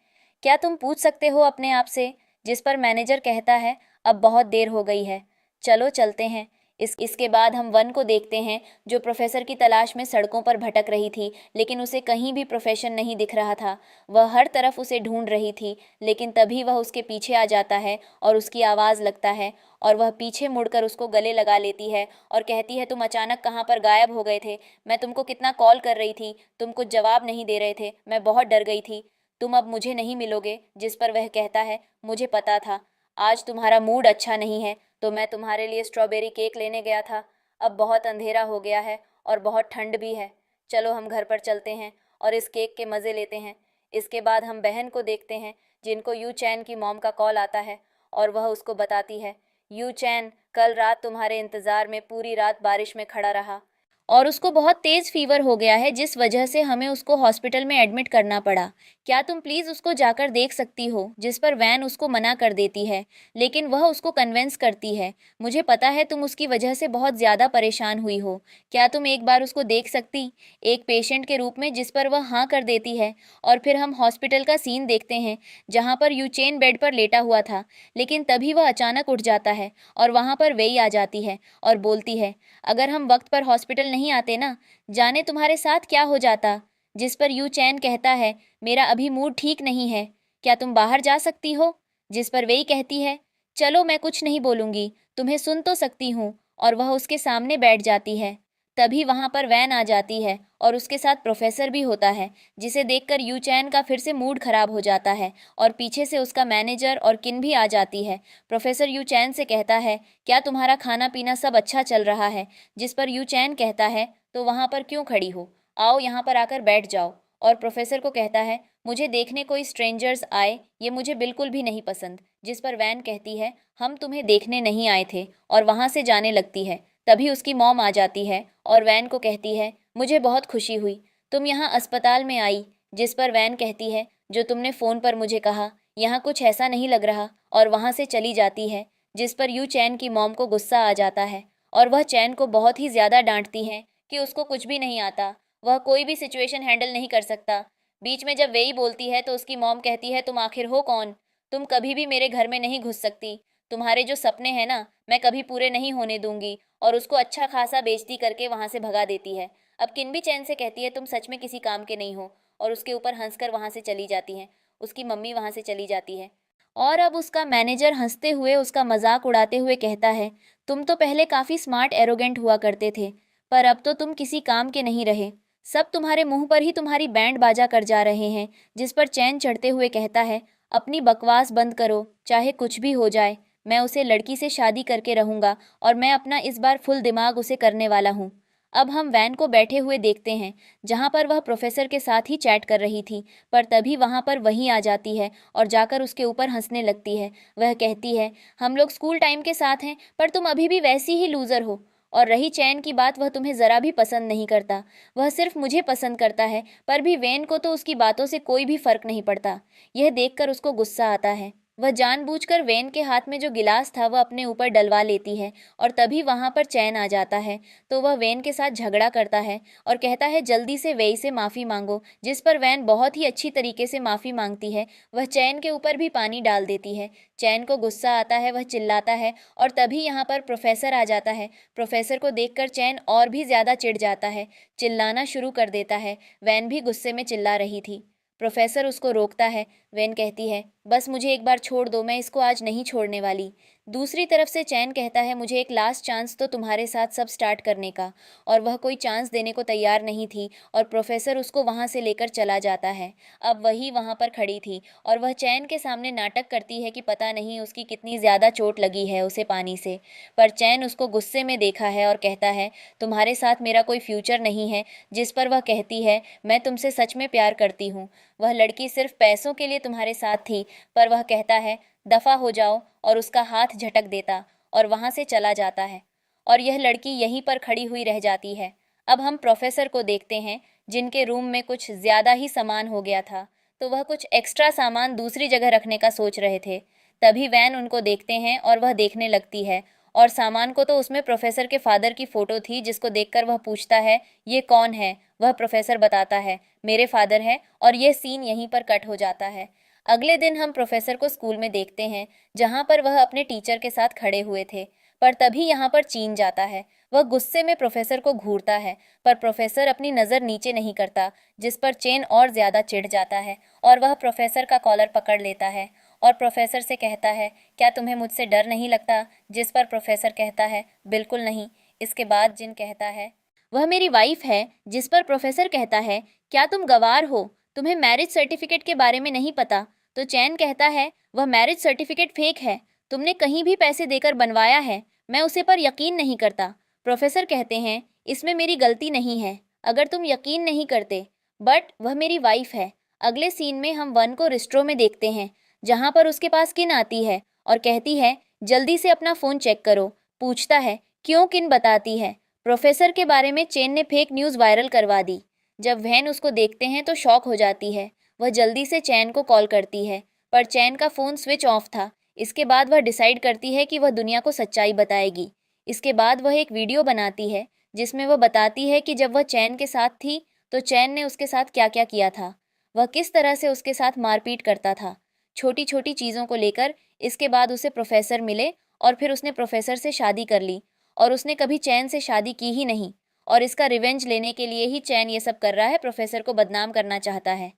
क्या तुम पूछ सकते हो अपने आप से। जिस पर मैनेजर कहता है, अब बहुत देर हो गई है, चलो चलते हैं। इसके बाद हम वन को देखते हैं जो प्रोफेसर की तलाश में सड़कों पर भटक रही थी, लेकिन उसे कहीं भी प्रोफेशन नहीं दिख रहा था। वह हर तरफ उसे ढूंढ रही थी, लेकिन तभी वह उसके पीछे आ जाता है और उसकी आवाज़ लगता है, और वह पीछे मुड़कर उसको गले लगा लेती है और कहती है, तुम अचानक कहाँ पर गायब हो गए थे। मैं तुमको कितना कॉल कर रही थी, तुम कुछ जवाब नहीं दे रहे थे, मैं बहुत डर गई थी। तुम अब मुझे नहीं मिलोगे। जिस पर वह कहता है, मुझे पता था आज तुम्हारा मूड अच्छा नहीं है, तो मैं तुम्हारे लिए स्ट्रॉबेरी केक लेने गया था। अब बहुत अंधेरा हो गया है और बहुत ठंड भी है, चलो हम घर पर चलते हैं और इस केक के मज़े लेते हैं। इसके बाद हम बहन को देखते हैं जिनको यू चैन की मॉम का कॉल आता है, और वह उसको बताती है, यू चैन कल रात तुम्हारे इंतज़ार में पूरी रात बारिश में खड़ा रहा और उसको बहुत तेज़ फीवर हो गया है, जिस वजह से हमें उसको हॉस्पिटल में एडमिट करना पड़ा। क्या तुम प्लीज़ उसको जाकर देख सकती हो। जिस पर वैन उसको मना कर देती है, लेकिन वह उसको कन्विंस करती है, मुझे पता है तुम उसकी वजह से बहुत ज़्यादा परेशान हुई हो, क्या तुम एक बार उसको देख सकती, एक पेशेंट के रूप में। जिस पर वह हाँ कर देती है, और फिर हम हॉस्पिटल का सीन देखते हैं जहाँ पर यूचेन बेड पर लेटा हुआ था, लेकिन तभी वह अचानक उठ जाता है और वहाँ पर वेई आ जाती है और बोलती है, अगर हम वक्त पर हॉस्पिटल नहीं आते ना, जाने तुम्हारे साथ क्या हो जाता। जिस पर यू चैन कहता है, मेरा अभी मूड ठीक नहीं है, क्या तुम बाहर जा सकती हो। जिस पर वेई कहती है, चलो मैं कुछ नहीं बोलूँगी, तुम्हें सुन तो सकती हूँ, और वह उसके सामने बैठ जाती है। तभी वहाँ पर वैन आ जाती है और उसके साथ प्रोफेसर भी होता है, जिसे देखकर यू चैन का फिर से मूड खराब हो जाता है और पीछे से उसका मैनेजर और किन भी आ जाती है। प्रोफेसर यू चैन से कहता है, क्या तुम्हारा खाना पीना सब अच्छा चल रहा है? जिस पर यू चैन कहता है, तो वहाँ पर क्यों खड़ी हो, आओ यहाँ पर आकर बैठ जाओ। और प्रोफेसर को कहता है, मुझे देखने कोई स्ट्रेंजर्स आए ये मुझे बिल्कुल भी नहीं पसंद। जिस पर वैन कहती है, हम तुम्हें देखने नहीं आए थे, और वहाँ से जाने लगती है। तभी उसकी मॉम आ जाती है और वैन को कहती है, मुझे बहुत खुशी हुई तुम यहाँ अस्पताल में आई। जिस पर वैन कहती है, जो तुमने फ़ोन पर मुझे कहा यहाँ कुछ ऐसा नहीं लग रहा, और वहाँ से चली जाती है। जिस पर यू चैन की मॉम को गुस्सा आ जाता है और वह चैन को बहुत ही ज़्यादा डांटती हैं कि उसको कुछ भी नहीं आता, वह कोई भी सिचुएशन हैंडल नहीं कर सकता। बीच में जब वेई बोलती है तो उसकी मॉम कहती है, तुम आखिर हो कौन? तुम कभी भी मेरे घर में नहीं घुस सकती। तुम्हारे जो सपने हैं ना, मैं कभी पूरे नहीं होने दूंगी। और उसको अच्छा खासा बेइज्जती करके वहाँ से भगा देती है। अब किन भी चैन से कहती है, तुम सच में किसी काम के नहीं हो, और उसके ऊपर हंसकर वहाँ से चली जाती हैं। उसकी मम्मी वहाँ से चली जाती है। और अब उसका मैनेजर हंसते हुए उसका मजाक उड़ाते हुए कहता है, तुम तो पहले काफ़ी स्मार्ट एरोगेंट हुआ करते थे, पर अब तो तुम किसी काम के नहीं रहे। सब तुम्हारे मुंह पर ही तुम्हारी बैंड बाजा कर जा रहे हैं। जिस पर चैन चढ़ते हुए कहता है, अपनी बकवास बंद करो, चाहे कुछ भी हो जाए मैं उसे लड़की से शादी करके रहूंगा, और मैं अपना इस बार फुल दिमाग उसे करने वाला हूँ। अब हम वैन को बैठे हुए देखते हैं, जहाँ पर वह प्रोफेसर के साथ ही चैट कर रही थी, पर तभी वहाँ पर वही आ जाती है और जाकर उसके ऊपर हंसने लगती है। वह कहती है, हम लोग स्कूल टाइम के साथ हैं, पर तुम अभी भी वैसी ही लूज़र हो। और रही चैन की बात, वह तुम्हें ज़रा भी पसंद नहीं करता, वह सिर्फ मुझे पसंद करता है। पर भी वैन को तो उसकी बातों से कोई भी फ़र्क नहीं पड़ता। यह देखकर उसको गुस्सा आता है। वह जानबूझकर वैन के हाथ में जो गिलास था वह अपने ऊपर डलवा लेती है, और तभी वहाँ पर चैन आ जाता है। तो वह वैन के साथ झगड़ा करता है और कहता है, जल्दी से वेई से माफ़ी मांगो। जिस पर वैन बहुत ही अच्छी तरीके से माफ़ी मांगती है। वह चैन के ऊपर भी पानी डाल देती है। चैन को गुस्सा आता है, वह चिल्लाता है, और तभी यहाँ पर प्रोफेसर आ जाता है। प्रोफेसर को देखकर चैन और भी ज़्यादा चिढ़ जाता है, चिल्लाना शुरू कर देता है। वैन भी गुस्से में चिल्ला रही थी। प्रोफेसर उसको रोकता है। वैन कहती है, बस मुझे एक बार छोड़ दो, मैं इसको आज नहीं छोड़ने वाली। दूसरी तरफ से चैन कहता है, मुझे एक लास्ट चांस तो तुम्हारे साथ सब स्टार्ट करने का। और वह कोई चांस देने को तैयार नहीं थी, और प्रोफेसर उसको वहाँ से लेकर चला जाता है। अब वही वहाँ पर खड़ी थी और वह चैन के सामने नाटक करती है कि पता नहीं उसकी कितनी ज़्यादा चोट लगी है उसे पानी से। पर चैन उसको गुस्से में देखा है और कहता है, तुम्हारे साथ मेरा कोई फ्यूचर नहीं है। जिस पर वह कहती है, मैं तुमसे सच में प्यार करती हूँ। वह लड़की सिर्फ पैसों के लिए तुम्हारे साथ थी। पर वह कहता है, दफा हो जाओ, और उसका हाथ झटक देता और वहां से चला जाता है। और यह लड़की यहीं पर खड़ी हुई रह जाती है। अब हम प्रोफेसर को देखते हैं, जिनके रूम में कुछ ज़्यादा ही सामान हो गया था, तो वह कुछ एक्स्ट्रा सामान दूसरी जगह रखने का सोच रहे थे। तभी वैन उनको देखते हैं और वह देखने लगती है, और सामान को तो उसमें प्रोफेसर के फादर की फ़ोटो थी, जिसको देखकर वह पूछता है, ये कौन है? वह प्रोफेसर बताता है, मेरे फादर है। और यह सीन यहीं पर कट हो जाता है। अगले दिन हम प्रोफेसर को स्कूल में देखते हैं, जहाँ पर वह अपने टीचर के साथ खड़े हुए थे। पर तभी यहाँ पर चीन जाता है। वह गुस्से में प्रोफेसर को घूरता है, पर प्रोफेसर अपनी नज़र नीचे नहीं करता। जिस पर चेन और ज़्यादा चिढ़ जाता है और वह प्रोफेसर का कॉलर पकड़ लेता है और प्रोफेसर से कहता है, क्या तुम्हें मुझसे डर नहीं लगता? जिस पर प्रोफेसर कहता है, बिल्कुल नहीं। इसके बाद जिन कहता है, वह मेरी वाइफ है। जिस पर प्रोफेसर कहता है, क्या तुम गवार हो? तुम्हें मैरिज सर्टिफिकेट के बारे में नहीं पता? तो चैन कहता है, वह मैरिज सर्टिफिकेट फेक है, तुमने कहीं भी पैसे देकर बनवाया है, मैं उसे पर यकीन नहीं करता। प्रोफेसर कहते हैं, इसमें मेरी गलती नहीं है अगर तुम यकीन नहीं करते, बट वह मेरी वाइफ है। अगले सीन में हम वन को रेस्ट्रो में देखते हैं, जहाँ पर उसके पास किन आती है और कहती है, जल्दी से अपना फ़ोन चेक करो। पूछता है, क्यों? किन बताती है, प्रोफेसर के बारे में चेन ने फेक न्यूज़ वायरल करवा दी। जब वैन उसको देखते हैं तो शॉक हो जाती है। वह जल्दी से चैन को कॉल करती है, पर चैन का फ़ोन स्विच ऑफ था। इसके बाद वह डिसाइड करती है कि वह दुनिया को सच्चाई बताएगी। इसके बाद वह एक वीडियो बनाती है, जिसमें वह बताती है कि जब वह चैन के साथ थी तो चैन ने उसके साथ क्या क्या किया था, वह किस तरह से उसके साथ मारपीट करता था, छोटी छोटी चीज़ों को लेकर। इसके बाद उसे प्रोफेसर मिले और फिर उसने प्रोफेसर से शादी कर ली, और उसने कभी चैन से शादी की ही नहीं। और इसका रिवेंज लेने के लिए ही चैन ये सब कर रहा है, प्रोफेसर को बदनाम करना चाहता है।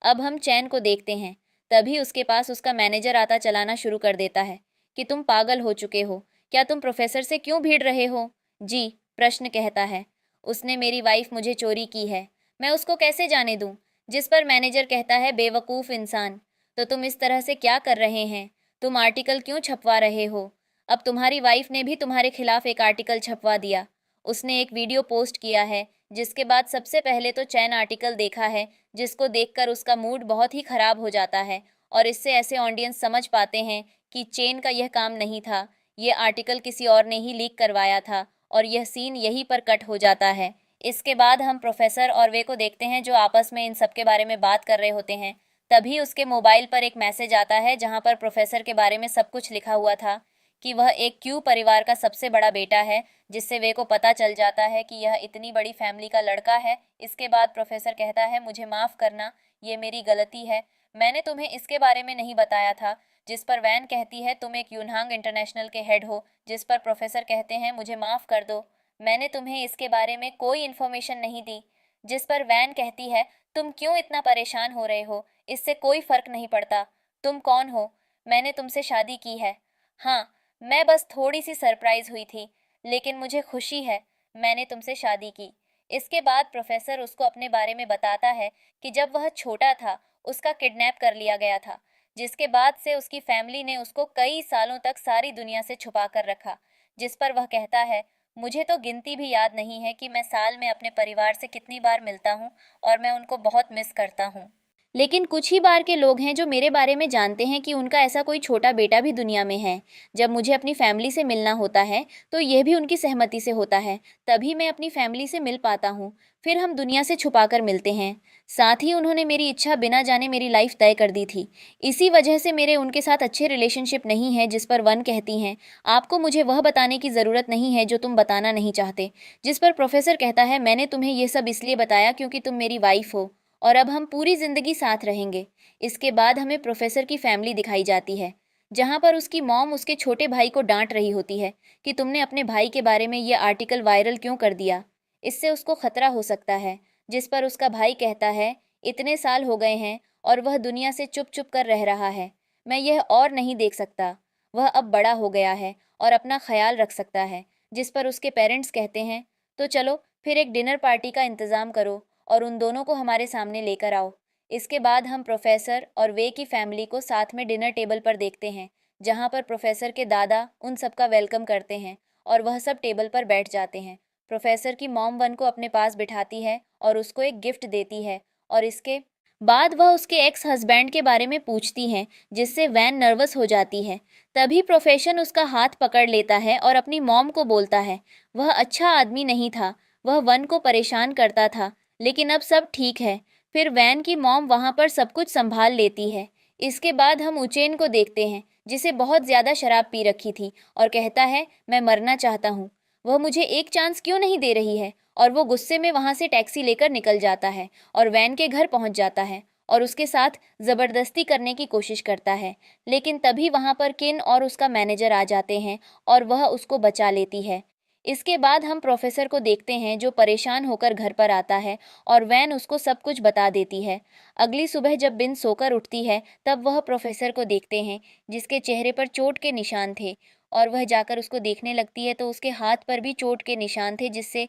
अब हम चैन को देखते हैं, तभी उसके पास उसका मैनेजर आता चलाना शुरू कर देता है कि तुम पागल हो चुके हो, क्या तुम प्रोफेसर से क्यों भिड़ रहे हो? जी, प्रश्न कहता है। उसने मेरी वाइफ मुझे चोरी की है। मैं उसको कैसे जाने दूँ? जिस पर मैनेजर कहता है, बेवकूफ़ इंसान, तो तुम इस तरह से क्या कर रहे हैं? तुम आर्टिकल क्यों छपवा रहे हो? अब तुम्हारी वाइफ ने भी तुम्हारे खिलाफ एक आर्टिकल छपवा दिया। उसने एक वीडियो पोस्ट किया है, जिसके बाद सबसे पहले तो चैन आर्टिकल देखा है, जिसको देखकर उसका मूड बहुत ही ख़राब हो जाता है और इससे ऐसे ऑडियंस समझ पाते हैं कि चेन का यह काम नहीं था, ये आर्टिकल किसी और ने ही लीक करवाया था और यह सीन यहीं पर कट हो जाता है। इसके बाद हम प्रोफेसर और वे को देखते हैं जो आपस में इन सब के बारे में बात कर रहे होते हैं। तभी उसके मोबाइल पर एक मैसेज आता है जहाँ पर प्रोफेसर के बारे में सब कुछ लिखा हुआ था कि वह एक क्यू परिवार का सबसे बड़ा बेटा है, जिससे वे को पता चल जाता है कि यह इतनी बड़ी फैमिली का लड़का है। इसके बाद प्रोफेसर कहता है, मुझे माफ़ करना, ये मेरी गलती है, मैंने तुम्हें इसके बारे में नहीं बताया था। जिस पर वैन कहती है, तुम एक यूनहांग इंटरनेशनल के हेड हो। जिस पर प्रोफेसर कहते हैं, मुझे माफ़ कर दो, मैंने तुम्हें इसके बारे में कोई इन्फॉर्मेशन नहीं दी। जिस पर वैन कहती है, तुम क्यों इतना परेशान हो रहे हो, इससे कोई फ़र्क नहीं पड़ता। तुम कौन हो? मैंने तुमसे शादी की है। हाँ, मैं बस थोड़ी सी सरप्राइज हुई थी, लेकिन मुझे खुशी है मैंने तुमसे शादी की। इसके बाद प्रोफेसर उसको अपने बारे में बताता है कि जब वह छोटा था उसका किडनैप कर लिया गया था, जिसके बाद से उसकी फैमिली ने उसको कई सालों तक सारी दुनिया से छुपा कर रखा। जिस पर वह कहता है, मुझे तो गिनती भी याद नहीं है कि मैं साल में अपने परिवार से कितनी बार मिलता हूँ और मैं उनको बहुत मिस करता हूँ। लेकिन कुछ ही बार के लोग हैं जो मेरे बारे में जानते हैं कि उनका ऐसा कोई छोटा बेटा भी दुनिया में है। जब मुझे अपनी फैमिली से मिलना होता है तो यह भी उनकी सहमति से होता है, तभी मैं अपनी फैमिली से मिल पाता हूँ। फिर हम दुनिया से छुपाकर मिलते हैं। साथ ही उन्होंने मेरी इच्छा बिना जाने मेरी लाइफ तय कर दी थी। इसी वजह से मेरे उनके साथ अच्छे रिलेशनशिप नहीं है। जिस पर वन कहती हैं, आपको मुझे वह बताने की ज़रूरत नहीं है जो तुम बताना नहीं चाहते। जिस पर प्रोफेसर कहता है, मैंने तुम्हें ये सब इसलिए बताया क्योंकि तुम मेरी वाइफ हो और अब हम पूरी ज़िंदगी साथ रहेंगे। इसके बाद हमें प्रोफेसर की फैमिली दिखाई जाती है, जहाँ पर उसकी मॉम उसके छोटे भाई को डांट रही होती है कि तुमने अपने भाई के बारे में ये आर्टिकल वायरल क्यों कर दिया, इससे उसको खतरा हो सकता है। जिस पर उसका भाई कहता है, इतने साल हो गए हैं और वह दुनिया से चुप चुप कर रह रहा है, मैं यह और नहीं देख सकता। वह अब बड़ा हो गया है और अपना ख्याल रख सकता है। जिस पर उसके पेरेंट्स कहते हैं, तो चलो फिर एक डिनर पार्टी का इंतज़ाम करो और उन दोनों को हमारे सामने लेकर आओ। इसके बाद हम प्रोफेसर और वे की फैमिली को साथ में डिनर टेबल पर देखते हैं, जहाँ पर प्रोफेसर के दादा उन सब का वेलकम करते हैं और वह सब टेबल पर बैठ जाते हैं। प्रोफेसर की मॉम वन को अपने पास बिठाती है और उसको एक गिफ्ट देती है और इसके बाद वह उसके एक्स हस्बैंड के बारे में पूछती हैं, जिससे वैन नर्वस हो जाती है। तभी प्रोफेशन उसका हाथ पकड़ लेता है और अपनी मॉम को बोलता है, वह अच्छा आदमी नहीं था, वह वन को परेशान करता था, लेकिन अब सब ठीक है। फिर वैन की मॉम वहाँ पर सब कुछ संभाल लेती है। इसके बाद हम उचेन को देखते हैं, जिसे बहुत ज़्यादा शराब पी रखी थी और कहता है, मैं मरना चाहता हूँ, वह मुझे एक चांस क्यों नहीं दे रही है। और वो गुस्से में वहाँ से टैक्सी लेकर निकल जाता है और वैन के घर पहुँच जाता है और उसके साथ ज़बरदस्ती करने की कोशिश करता है। लेकिन तभी वहाँ पर किन और उसका मैनेजर आ जाते हैं और वह उसको बचा लेती है। इसके बाद हम प्रोफेसर को देखते हैं जो परेशान होकर घर पर आता है और वैन उसको सब कुछ बता देती है। अगली सुबह जब बिन सोकर उठती है तब वह प्रोफेसर को देखते हैं, जिसके चेहरे पर चोट के निशान थे और वह जाकर उसको देखने लगती है तो उसके हाथ पर भी चोट के निशान थे, जिससे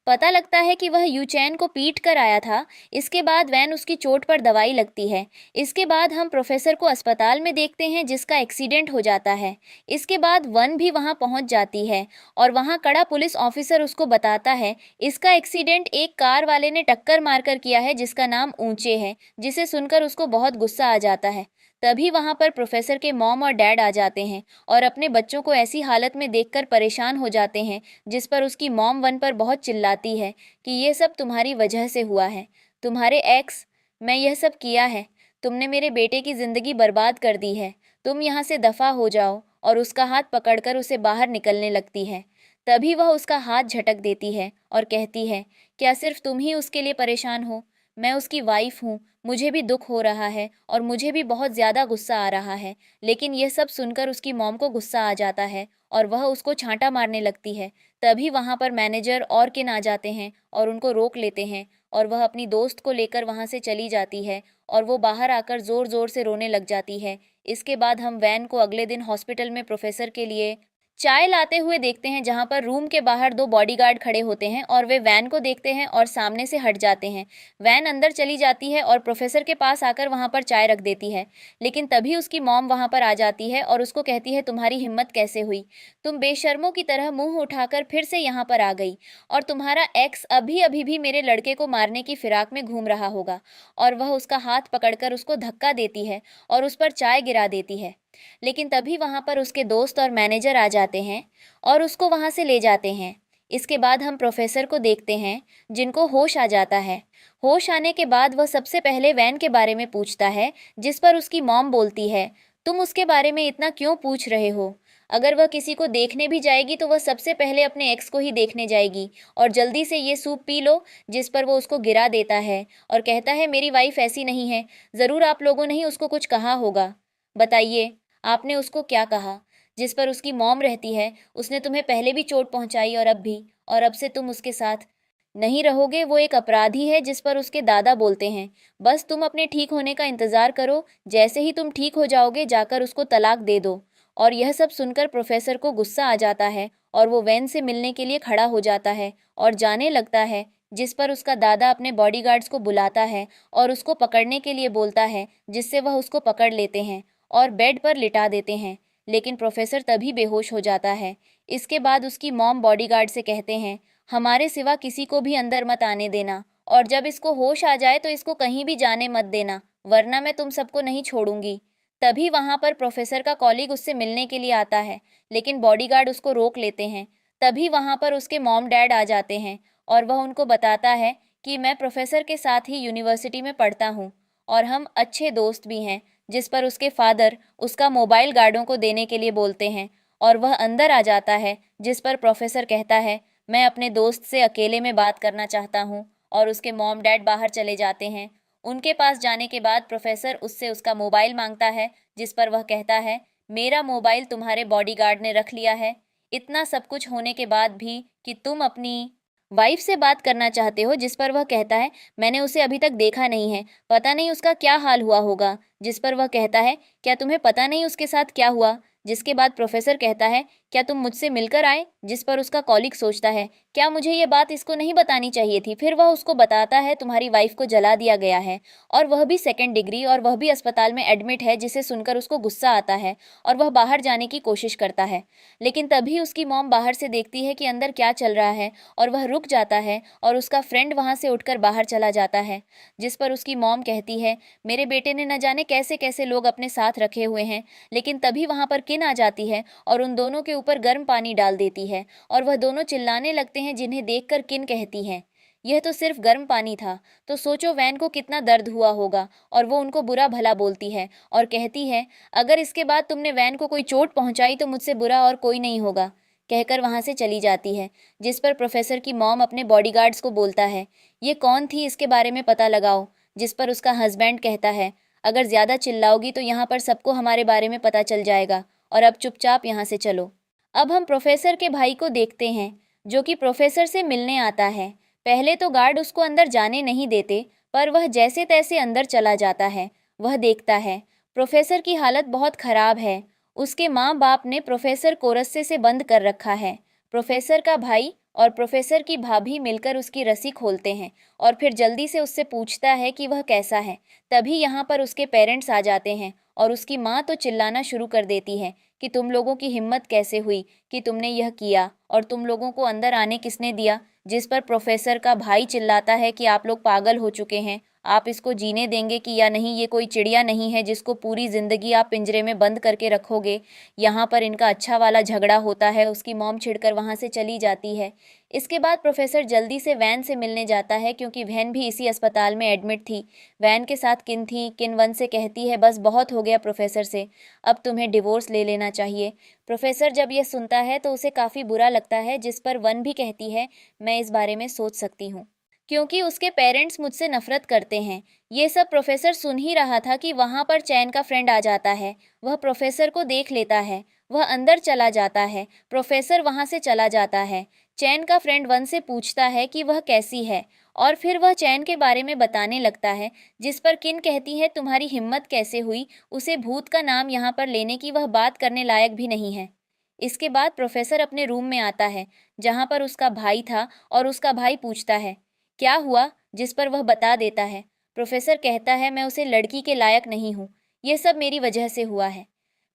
पता लगता है कि वह यूचैन को पीट कर आया था। इसके बाद वैन उसकी चोट पर दवाई लगती है। इसके बाद हम प्रोफेसर को अस्पताल में देखते हैं जिसका एक्सीडेंट हो जाता है। इसके बाद वन भी वहां पहुंच जाती है और वहां खड़ा पुलिस ऑफिसर उसको बताता है, इसका एक्सीडेंट एक कार वाले ने टक्कर मारकर किया है जिसका नाम ऊंचे है, जिसे सुनकर उसको बहुत गुस्सा आ जाता है। तभी वहां पर प्रोफेसर के मॉम और डैड आ जाते हैं और अपने बच्चों को ऐसी हालत में देखकर परेशान हो जाते हैं। जिस पर उसकी मॉम वन पर बहुत चिल्लाती है कि ये सब तुम्हारी वजह से हुआ है, तुम्हारे एक्स, मैं यह सब किया है, तुमने मेरे बेटे की ज़िंदगी बर्बाद कर दी है, तुम यहाँ से दफ़ा हो जाओ। और उसका हाथ पकड़कर उसे बाहर निकलने लगती है। तभी वह उसका हाथ झटक देती है और कहती है, क्या सिर्फ तुम ही उसके लिए परेशान हो? मैं उसकी वाइफ हूँ, मुझे भी दुख हो रहा है और मुझे भी बहुत ज़्यादा गुस्सा आ रहा है। लेकिन यह सब सुनकर उसकी मॉम को गुस्सा आ जाता है और वह उसको छांटा मारने लगती है। तभी वहाँ पर मैनेजर और किन आ जाते हैं और उनको रोक लेते हैं और वह अपनी दोस्त को लेकर वहाँ से चली जाती है और वो बाहर आकर ज़ोर ज़ोर से रोने लग जाती है। इसके बाद हम वैन को अगले दिन हॉस्पिटल में प्रोफेसर के लिए चाय लाते हुए देखते हैं, जहाँ पर रूम के बाहर दो बॉडीगार्ड खड़े होते हैं और वे वैन को देखते हैं और सामने से हट जाते हैं। वैन अंदर चली जाती है और प्रोफेसर के पास आकर वहाँ पर चाय रख देती है, लेकिन तभी उसकी मॉम वहाँ पर आ जाती है और उसको कहती है, तुम्हारी हिम्मत कैसे हुई, तुम बेशर्मों की तरह मुंह उठाकर फिर से यहाँ पर आ गई, और तुम्हारा एक्स अभी अभी भी मेरे लड़के को मारने की फिराक में घूम रहा होगा। और वह उसका हाथ पकड़कर उसको धक्का देती है और उस पर चाय गिरा देती है। लेकिन तभी वहाँ पर उसके दोस्त और मैनेजर आ जाते हैं और उसको वहाँ से ले जाते हैं। इसके बाद हम प्रोफेसर को देखते हैं, जिनको होश आ जाता है। होश आने के बाद वह सबसे पहले वैन के बारे में पूछता है, जिस पर उसकी मॉम बोलती है, तुम उसके बारे में इतना क्यों पूछ रहे हो? अगर वह किसी को देखने भी जाएगी तो वह सबसे पहले अपने एक्स को ही देखने जाएगी, और जल्दी से ये सूप पी लो। जिस पर वो उसको गिरा देता है और कहता है, मेरी वाइफ ऐसी नहीं है, ज़रूर आप लोगों ने ही उसको कुछ कहा होगा, बताइए आपने उसको क्या कहा? जिस पर उसकी मॉम रहती है, उसने तुम्हें पहले भी चोट पहुंचाई और अब भी, और अब से तुम उसके साथ नहीं रहोगे, वो एक अपराधी है। जिस पर उसके दादा बोलते हैं, बस तुम अपने ठीक होने का इंतज़ार करो, जैसे ही तुम ठीक हो जाओगे जाकर उसको तलाक दे दो। और यह सब सुनकर प्रोफेसर को गुस्सा आ जाता है और वो वैन से मिलने के लिए खड़ा हो जाता है और जाने लगता है। जिस पर उसका दादा अपने बॉडीगार्ड्स को बुलाता है और उसको पकड़ने के लिए बोलता है, जिससे वह उसको पकड़ लेते हैं और बेड पर लिटा देते हैं। लेकिन प्रोफेसर तभी बेहोश हो जाता है। इसके बाद उसकी मॉम बॉडीगार्ड से कहते हैं, हमारे सिवा किसी को भी अंदर मत आने देना, और जब इसको होश आ जाए तो इसको कहीं भी जाने मत देना, वरना मैं तुम सबको नहीं छोड़ूंगी। तभी वहाँ पर प्रोफेसर का कॉलीग उससे मिलने के लिए आता है, लेकिन बॉडीगार्ड उसको रोक लेते हैं। तभी वहाँ पर उसके मॉम डैड आ जाते हैं और वह उनको बताता है कि मैं प्रोफेसर के साथ ही यूनिवर्सिटी में पढ़ता हूँ और हम अच्छे दोस्त भी हैं। जिस पर उसके फादर उसका मोबाइल गार्डों को देने के लिए बोलते हैं और वह अंदर आ जाता है। जिस पर प्रोफेसर कहता है, मैं अपने दोस्त से अकेले में बात करना चाहता हूँ, और उसके मॉम डैड बाहर चले जाते हैं। उनके पास जाने के बाद प्रोफेसर उससे उसका मोबाइल मांगता है, जिस पर वह कहता है, मेरा मोबाइल तुम्हारे बॉडीगार्ड ने रख लिया है। इतना सब कुछ होने के बाद भी कि तुम अपनी वाइफ से बात करना चाहते हो। जिस पर वह कहता है, मैंने उसे अभी तक देखा नहीं है, पता नहीं उसका क्या हाल हुआ होगा। जिस पर वह कहता है, क्या तुम्हें पता नहीं उसके साथ क्या हुआ? जिसके बाद प्रोफेसर कहता है, क्या तुम मुझसे मिलकर आए? जिस पर उसका कॉलीग सोचता है, क्या मुझे ये बात इसको नहीं बतानी चाहिए थी? फिर वह उसको बताता है, तुम्हारी वाइफ को जला दिया गया है, और वह भी सेकंड डिग्री, और वह भी अस्पताल में एडमिट है। जिसे सुनकर उसको गुस्सा आता है और वह बाहर जाने की कोशिश करता है, लेकिन तभी उसकी मॉम बाहर से देखती है कि अंदर क्या चल रहा है, और वह रुक जाता है और उसका फ्रेंड वहाँ से उठकर बाहर चला जाता है। जिस पर उसकी मॉम कहती है, मेरे बेटे ने न जाने कैसे कैसे लोग अपने साथ रखे हुए हैं। लेकिन तभी वहाँ पर किन आ जाती है और उन दोनों के ऊपर गर्म पानी डाल देती है, और वह दोनों चिल्लाने लगते हैं, जिन्हें देखकर किन कहती है, यह तो सिर्फ गर्म पानी था। तो सोचो वैन को कितना दर्द हुआ होगा। और वो उनको बुरा भला बोलती है और कहती है, अगर इसके बाद तुमने वैन को कोई चोट पहुंचाई तो मुझसे बुरा और कोई नहीं होगा, कहकर वहां से चली जाती है। जिस पर प्रोफेसर की मॉम अपने बॉडीगार्ड्स को बोलता है, ये कौन थी, इसके बारे में पता लगाओ। जिस पर उसका हस्बैंड कहता है, अगर ज़्यादा चिल्लाओगी तो यहाँ पर सबको हमारे बारे में पता चल जाएगा, और अब चुपचाप यहाँ से चलो। अब हम प्रोफेसर के भाई को देखते हैं, जो कि प्रोफेसर से मिलने आता है। पहले तो गार्ड उसको अंदर जाने नहीं देते, पर वह जैसे तैसे अंदर चला जाता है। वह देखता है प्रोफेसर की हालत बहुत ख़राब है। उसके माँ बाप ने प्रोफेसर को रस्से से बंद कर रखा है। प्रोफेसर का भाई और प्रोफेसर की भाभी मिलकर उसकी रस्सी खोलते हैं और फिर जल्दी से उससे पूछता है कि वह कैसा है। तभी यहाँ पर उसके पेरेंट्स आ जाते हैं और उसकी माँ तो चिल्लाना शुरू कर देती है कि तुम लोगों की हिम्मत कैसे हुई कि तुमने यह किया, और तुम लोगों को अंदर आने किसने दिया। जिस पर प्रोफेसर का भाई चिल्लाता है कि आप लोग पागल हो चुके हैं, आप इसको जीने देंगे कि या नहीं? ये कोई चिड़िया नहीं है जिसको पूरी ज़िंदगी आप पिंजरे में बंद करके रखोगे। यहाँ पर इनका अच्छा वाला झगड़ा होता है। उसकी मॉम छिड़कर वहाँ से चली जाती है। इसके बाद प्रोफेसर जल्दी से वैन से मिलने जाता है, क्योंकि वैन भी इसी अस्पताल में एडमिट थी। वैन के साथ किन थी, किन वन से कहती है, बस बहुत हो गया प्रोफेसर से, अब तुम्हें डिवोर्स ले लेना चाहिए। प्रोफेसर जब यह सुनता है तो उसे काफ़ी बुरा लगता है। जिस पर वन भी कहती है, मैं इस बारे में सोच सकती हूँ, क्योंकि उसके पेरेंट्स मुझसे नफरत करते हैं। ये सब प्रोफेसर सुन ही रहा था कि वहाँ पर चैन का फ्रेंड आ जाता है। वह प्रोफेसर को देख लेता है, वह अंदर चला जाता है, प्रोफेसर वहाँ से चला जाता है। चैन का फ्रेंड वन से पूछता है कि वह कैसी है, और फिर वह चैन के बारे में बताने लगता है। जिस पर किन कहती है, तुम्हारी हिम्मत कैसे हुई, उसे भूत का नाम यहाँ पर लेने की, वह बात करने लायक भी नहीं है। इसके बाद प्रोफेसर अपने रूम में आता है जहाँ पर उसका भाई था और उसका भाई पूछता है क्या हुआ, जिस पर वह बता देता है। प्रोफेसर कहता है मैं उसे लड़की के लायक नहीं हूँ, ये सब मेरी वजह से हुआ है।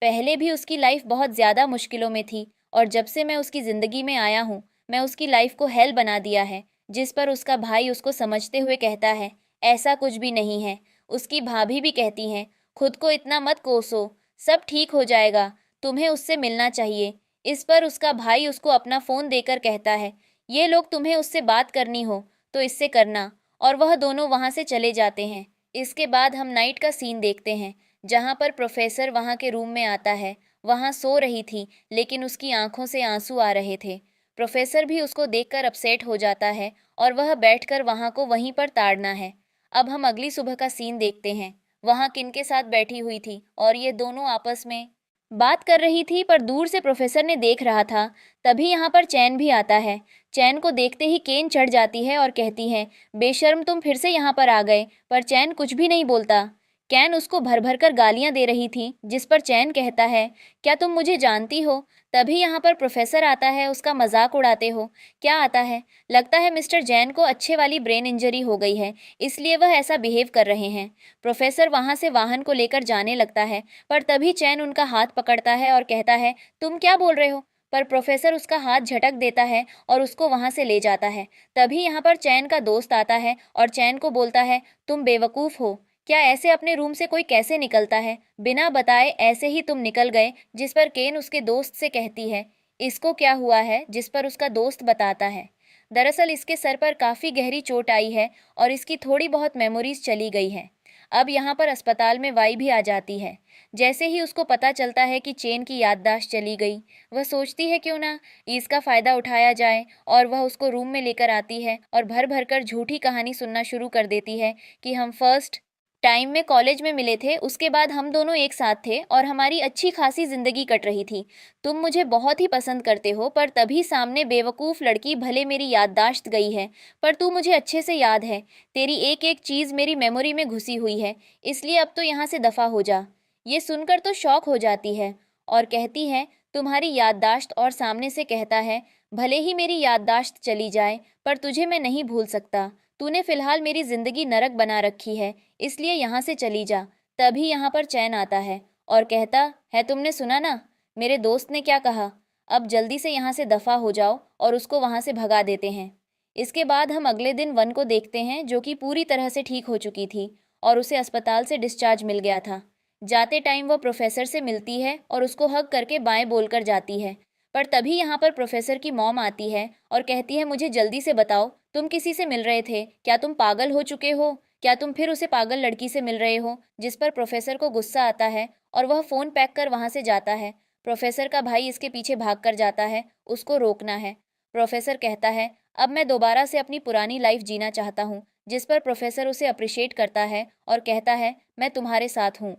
पहले भी उसकी लाइफ बहुत ज़्यादा मुश्किलों में थी और जब से मैं उसकी ज़िंदगी में आया हूँ मैं उसकी लाइफ को हेल बना दिया है। जिस पर उसका भाई उसको समझते हुए कहता है ऐसा कुछ भी नहीं है। उसकी भाभी भी कहती हैं खुद को इतना मत कोसो, सब ठीक हो जाएगा, तुम्हें उससे मिलना चाहिए। इस पर उसका भाई उसको अपना फ़ोन देकर कहता है ये लोग तुम्हें उससे बात करनी हो तो इससे करना, और वह दोनों वहाँ से चले जाते हैं। इसके बाद हम नाइट का सीन देखते हैं जहाँ पर प्रोफेसर वहाँ के रूम में आता है। वहाँ सो रही थी लेकिन उसकी आंखों से आंसू आ रहे थे। प्रोफेसर भी उसको देखकर अपसेट हो जाता है और वह बैठकर वहाँ को वहीं पर ताड़ना है। अब हम अगली सुबह का सीन देखते हैं। वहाँ किन के साथ बैठी हुई थी और ये दोनों आपस में बात कर रही थी पर दूर से प्रोफेसर ने देख रहा था। तभी यहाँ पर चैन भी आता है। चैन को देखते ही केन चढ़ जाती है और कहती है बेशर्म तुम फिर से यहाँ पर आ गए, पर चैन कुछ भी नहीं बोलता। कैन उसको भर भर कर गालियाँ दे रही थी जिस पर चैन कहता है क्या तुम मुझे जानती हो। तभी यहाँ पर प्रोफेसर आता है, उसका मजाक उड़ाते हो। क्या आता है, लगता है मिस्टर जैन को अच्छे वाली ब्रेन इंजरी हो गई है इसलिए वह ऐसा बिहेव कर रहे हैं। प्रोफेसर वहाँ से वाहन को लेकर जाने लगता है पर तभी चैन उनका हाथ पकड़ता है और कहता है तुम क्या बोल रहे हो। पर प्रोफेसर उसका हाथ झटक देता है और उसको वहाँ से ले जाता है। तभी यहाँ पर चैन का दोस्त आता है और चैन को बोलता है तुम बेवकूफ़ हो, क्या ऐसे अपने रूम से कोई कैसे निकलता है, बिना बताए ऐसे ही तुम निकल गए। जिस पर केन उसके दोस्त से कहती है इसको क्या हुआ है, जिस पर उसका दोस्त बताता है दरअसल इसके सर पर काफ़ी गहरी चोट आई है और इसकी थोड़ी बहुत मेमोरीज चली गई है। अब यहाँ पर अस्पताल में वाई भी आ जाती है। जैसे ही उसको पता चलता है कि चेन की याददाश्त चली गई, वह सोचती है क्यों ना इसका फ़ायदा उठाया जाए और वह उसको रूम में लेकर आती है और भर भर कर झूठी कहानी सुनना शुरू कर देती है कि हम फर्स्ट टाइम में कॉलेज में मिले थे, उसके बाद हम दोनों एक साथ थे और हमारी अच्छी खासी ज़िंदगी कट रही थी। तुम मुझे बहुत ही पसंद करते हो पर तभी सामने बेवकूफ़ लड़की भले मेरी याददाश्त गई है पर तू मुझे अच्छे से याद है। तेरी एक एक चीज़ मेरी मेमोरी में घुसी हुई है, इसलिए अब तो यहाँ से दफ़ा हो जा। ये सुनकर तो शौक हो जाती है और कहती है तुम्हारी याददाश्त, और सामने से कहता है भले ही मेरी याददाश्त चली जाए पर तुझे मैं नहीं भूल सकता। तूने फिलहाल मेरी जिंदगी नरक बना रखी है इसलिए यहाँ से चली जा। तभी यहाँ पर चैन आता है और कहता है तुमने सुना ना मेरे दोस्त ने क्या कहा, अब जल्दी से यहाँ से दफ़ा हो जाओ, और उसको वहाँ से भगा देते हैं। इसके बाद हम अगले दिन वन को देखते हैं जो कि पूरी तरह से ठीक हो चुकी थी और उसे अस्पताल से डिस्चार्ज मिल गया था। जाते टाइम वह प्रोफेसर से मिलती है और उसको हग करके बाएं बोलकर जाती है। पर तभी यहाँ पर प्रोफेसर की मॉम आती है और कहती है मुझे जल्दी से बताओ तुम किसी से मिल रहे थे, क्या तुम पागल हो चुके हो, क्या तुम फिर उसे पागल लड़की से मिल रहे हो। जिस पर प्रोफेसर को गुस्सा आता है और वह फ़ोन पैक कर वहाँ से जाता है। प्रोफेसर का भाई इसके पीछे भाग कर जाता है, उसको रोकना है। प्रोफेसर कहता है अब मैं दोबारा से अपनी पुरानी लाइफ जीना चाहता हूँ। जिस पर प्रोफेसर उसे अप्रिशिएट करता है और कहता है मैं तुम्हारे साथ हूँ।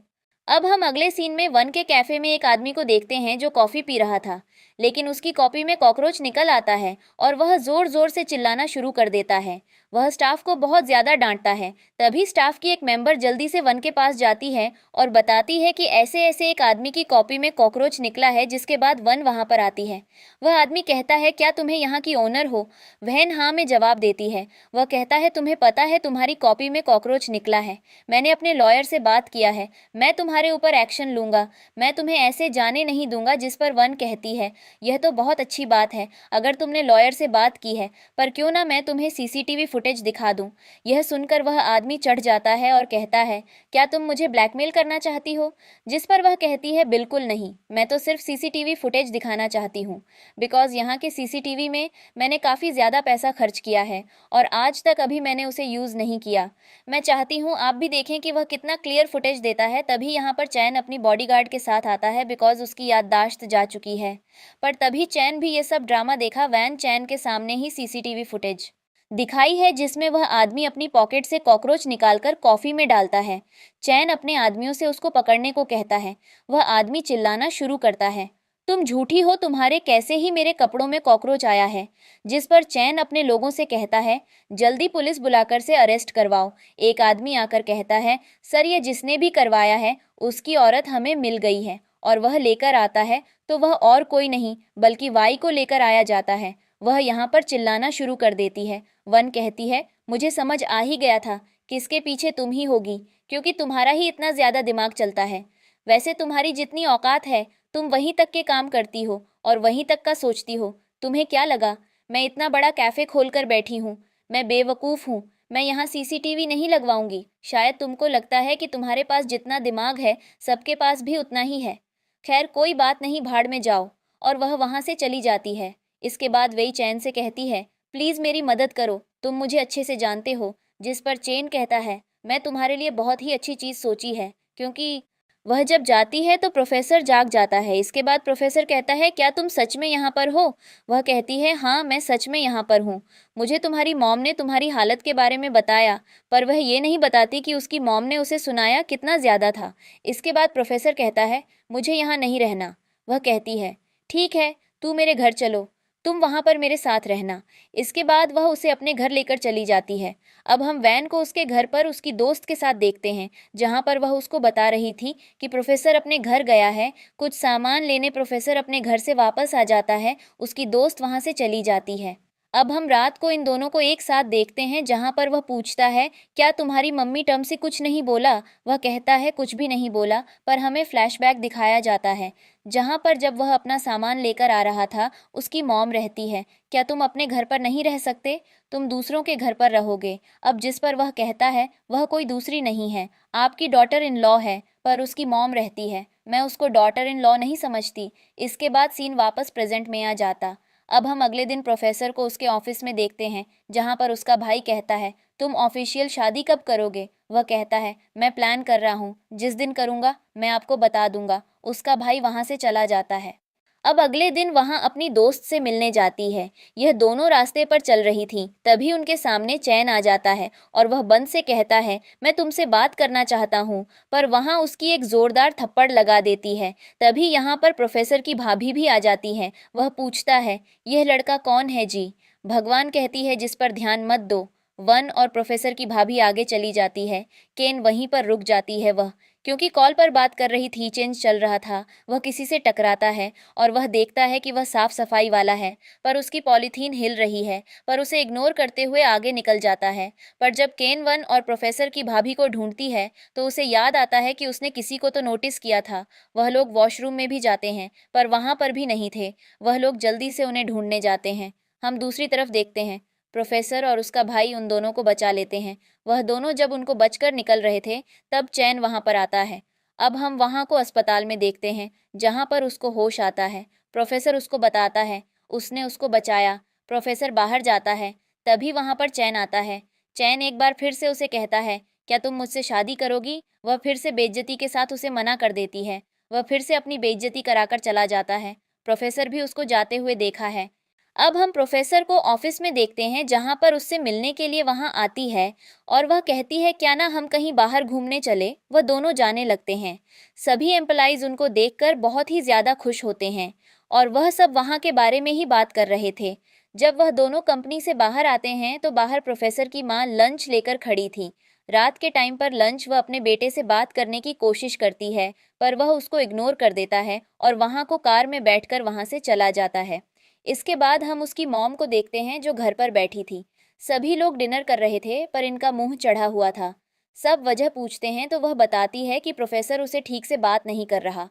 अब हम अगले सीन में वन के कैफे में एक आदमी को देखते हैं जो कॉफ़ी पी रहा था, लेकिन उसकी कॉफ़ी में कॉकरोच निकल आता है और वह ज़ोर ज़ोर से चिल्लाना शुरू कर देता है। वह स्टाफ को बहुत ज़्यादा डांटता है। तभी स्टाफ की एक मेंबर जल्दी से वन के पास जाती है और बताती है कि ऐसे ऐसे एक आदमी की कॉपी में कॉकरोच निकला है। जिसके बाद वन वहाँ पर आती है। वह आदमी कहता है क्या तुम्हें यहाँ की ओनर हो। वहन हाँ में जवाब देती है। वह कहता है तुम्हें पता है तुम्हारी कॉपी में कॉकरोच निकला है, मैंने अपने लॉयर से बात किया है, मैं तुम्हारे ऊपर एक्शन लूँगा, मैं तुम्हें ऐसे जाने नहीं दूंगा। जिस पर वन कहती है यह तो बहुत अच्छी बात है अगर तुमने लॉयर से बात की है, पर क्यों ना मैं तुम्हें सीसीटीवी फुटेज दिखा दूं। यह सुनकर वह आदमी चढ़ जाता है और कहता है क्या तुम मुझे ब्लैकमेल करना चाहती हो। जिस पर वह कहती है बिल्कुल नहीं, मैं तो सिर्फ सीसीटीवी फुटेज दिखाना चाहती हूँ बिकॉज यहाँ के सीसीटीवी में मैंने काफ़ी ज़्यादा पैसा खर्च किया है और आज तक अभी मैंने उसे यूज़ नहीं किया। मैं चाहती हूँ आप भी देखें कि वह कितना क्लियर फुटेज देता है। तभी यहाँ पर चैन अपनी बॉडीगार्ड के साथ आता है बिकॉज उसकी याददाश्त जा चुकी है। पर तभी चैन भी ये सब ड्रामा देखा। वैन चैन के सामने ही सीसीटीवी फुटेज दिखाई है जिसमें वह आदमी अपनी पॉकेट से कॉकरोच निकालकर कॉफ़ी में डालता है। चैन अपने आदमियों से उसको पकड़ने को कहता है। वह आदमी चिल्लाना शुरू करता है तुम झूठी हो, तुम्हारे कैसे ही मेरे कपड़ों में कॉकरोच आया है। जिस पर चैन अपने लोगों से कहता है जल्दी पुलिस बुलाकर से अरेस्ट करवाओ। एक आदमी आकर कहता है सर ये जिसने भी करवाया है उसकी औरत हमें मिल गई है और वह लेकर आता है तो वह और कोई नहीं बल्कि वाई को लेकर आया जाता है। वह यहाँ पर चिल्लाना शुरू कर देती है। वन कहती है, मुझे समझ आ ही गया था कि इसके पीछे तुम ही होगी, क्योंकि तुम्हारा ही इतना ज़्यादा दिमाग चलता है। वैसे तुम्हारी जितनी औकात है तुम वहीं तक के काम करती हो और वहीं तक का सोचती हो। तुम्हें क्या लगा मैं इतना बड़ा कैफ़े खोल कर बैठी हूँ? मैं बेवकूफ़ हूँ। मैं यहाँ सीसीटीवी नहीं लगवाऊंगी। शायद तुमको लगता है कि तुम्हारे पास जितना दिमाग है सबके पास भी उतना ही है। खैर कोई बात नहीं, भाड़ में जाओ। और वह वहाँ से चली जाती है। इसके बाद वही चैन से कहती है, प्लीज़ मेरी मदद करो, तुम मुझे अच्छे से जानते हो। जिस पर चेन कहता है, मैं तुम्हारे लिए बहुत ही अच्छी चीज़ सोची है, क्योंकि वह जब जाती है तो प्रोफेसर जाग जाता है। इसके बाद प्रोफेसर कहता है, क्या तुम सच में यहाँ पर हो? वह कहती है, हाँ मैं सच में यहाँ पर हूँ। मुझे तुम्हारी मॉम ने तुम्हारी हालत के बारे में बताया, पर वह ये नहीं बताती कि उसकी मॉम ने उसे सुनाया कितना ज़्यादा था। इसके बाद प्रोफेसर कहता है, मुझे यहाँ नहीं रहना। वह कहती है, ठीक है, तू मेरे घर चलो, तुम वहाँ पर मेरे साथ रहना। इसके बाद वह उसे अपने घर लेकर चली जाती है। अब हम वैन को उसके घर पर उसकी दोस्त के साथ देखते हैं, जहाँ पर वह उसको बता रही थी कि प्रोफेसर अपने घर गया है, कुछ सामान लेने प्रोफेसर अपने घर से वापस आ जाता है, उसकी दोस्त वहाँ से चली जाती है। अब हम रात को इन दोनों को एक साथ देखते हैं, जहाँ पर वह पूछता है, क्या तुम्हारी मम्मी टम से कुछ नहीं बोला? वह कहता है, कुछ भी नहीं बोला, पर हमें फ्लैशबैक दिखाया जाता है, जहाँ पर जब वह अपना सामान लेकर आ रहा था उसकी मॉम रहती है। क्या तुम अपने घर पर नहीं रह सकते? तुम दूसरों के घर पर रहोगे। अब जिस पर वह कहता है, वह कोई दूसरी नहीं है, आपकी डॉटर इन लॉ है, पर उसकी मॉम रहती है। मैं उसको डॉटर इन लॉ नहीं समझती। इसके बाद सीन वापस प्रेजेंट में आ जाता। अब हम अगले दिन प्रोफेसर को उसके ऑफिस में देखते हैं, जहाँ पर उसका भाई कहता है, तुम ऑफिशियल शादी कब करोगे? वह कहता है, मैं प्लान कर रहा हूँ, जिस दिन करूँगा मैं आपको बता दूंगा। उसका भाई वहाँ से चला जाता है। अब अगले दिन वहाँ अपनी दोस्त से मिलने जाती है। यह दोनों रास्ते पर चल रही थी, तभी उनके सामने चैन आ जाता है और वह बंद से कहता है, मैं तुमसे बात करना चाहता हूँ, पर वहाँ उसकी एक जोरदार थप्पड़ लगा देती है। तभी यहाँ पर प्रोफेसर की भाभी भी आ जाती है। वह पूछता है, यह लड़का कौन है जी? भगवान कहती है, जिस पर ध्यान मत दो। वन और प्रोफेसर की भाभी आगे चली जाती है। केन वहीं पर रुक जाती है। वह क्योंकि कॉल पर बात कर रही थी, चेंज चल रहा था, वह किसी से टकराता है और वह देखता है कि वह साफ सफाई वाला है, पर उसकी पॉलीथीन हिल रही है, पर उसे इग्नोर करते हुए आगे निकल जाता है। पर जब केन वन और प्रोफेसर की भाभी को ढूंढती है तो उसे याद आता है कि उसने किसी को तो नोटिस किया था। वह लोग वॉशरूम में भी जाते हैं, पर वहां पर भी नहीं थे। वह लोग जल्दी से उन्हें ढूंढने जाते हैं। हम दूसरी तरफ देखते हैं, प्रोफेसर और उसका भाई उन दोनों को बचा लेते हैं। वह दोनों जब उनको बचकर निकल रहे थे तब चैन वहां पर आता है। अब हम वहां को अस्पताल में देखते हैं, जहां पर उसको होश आता है। प्रोफेसर उसको बताता है उसने उसको बचाया। प्रोफेसर बाहर जाता है, तभी वहां पर चैन आता है। चैन एक बार फिर से उसे कहता है, क्या तुम मुझसे शादी करोगी? वह फिर से बेइज्जती के साथ उसे मना कर देती है। वह फिर से अपनी बेइज्जती कराकर चला जाता है। प्रोफेसर भी उसको जाते हुए देखा है। अब हम प्रोफेसर को ऑफिस में देखते हैं, जहां पर उससे मिलने के लिए वहां आती है और वह कहती है, क्या ना हम कहीं बाहर घूमने चले? वह दोनों जाने लगते हैं। सभी एम्प्लॉइज उनको देखकर बहुत ही ज़्यादा खुश होते हैं और वह सब वहां के बारे में ही बात कर रहे थे। जब वह दोनों कंपनी से बाहर आते हैं तो बाहर प्रोफेसर की माँ लंच लेकर खड़ी थी। रात के टाइम पर लंच वह अपने बेटे से बात करने की कोशिश करती है, पर वह उसको इग्नोर कर देता है और वहां को कार में बैठकर वहां से चला जाता है। इसके बाद हम उसकी मॉम को देखते हैं, जो घर पर बैठी थी। सभी लोग डिनर कर रहे थे, पर इनका मुंह चढ़ा हुआ था। सब वजह पूछते हैं तो वह बताती है कि प्रोफेसर उसे ठीक से बात नहीं कर रहा।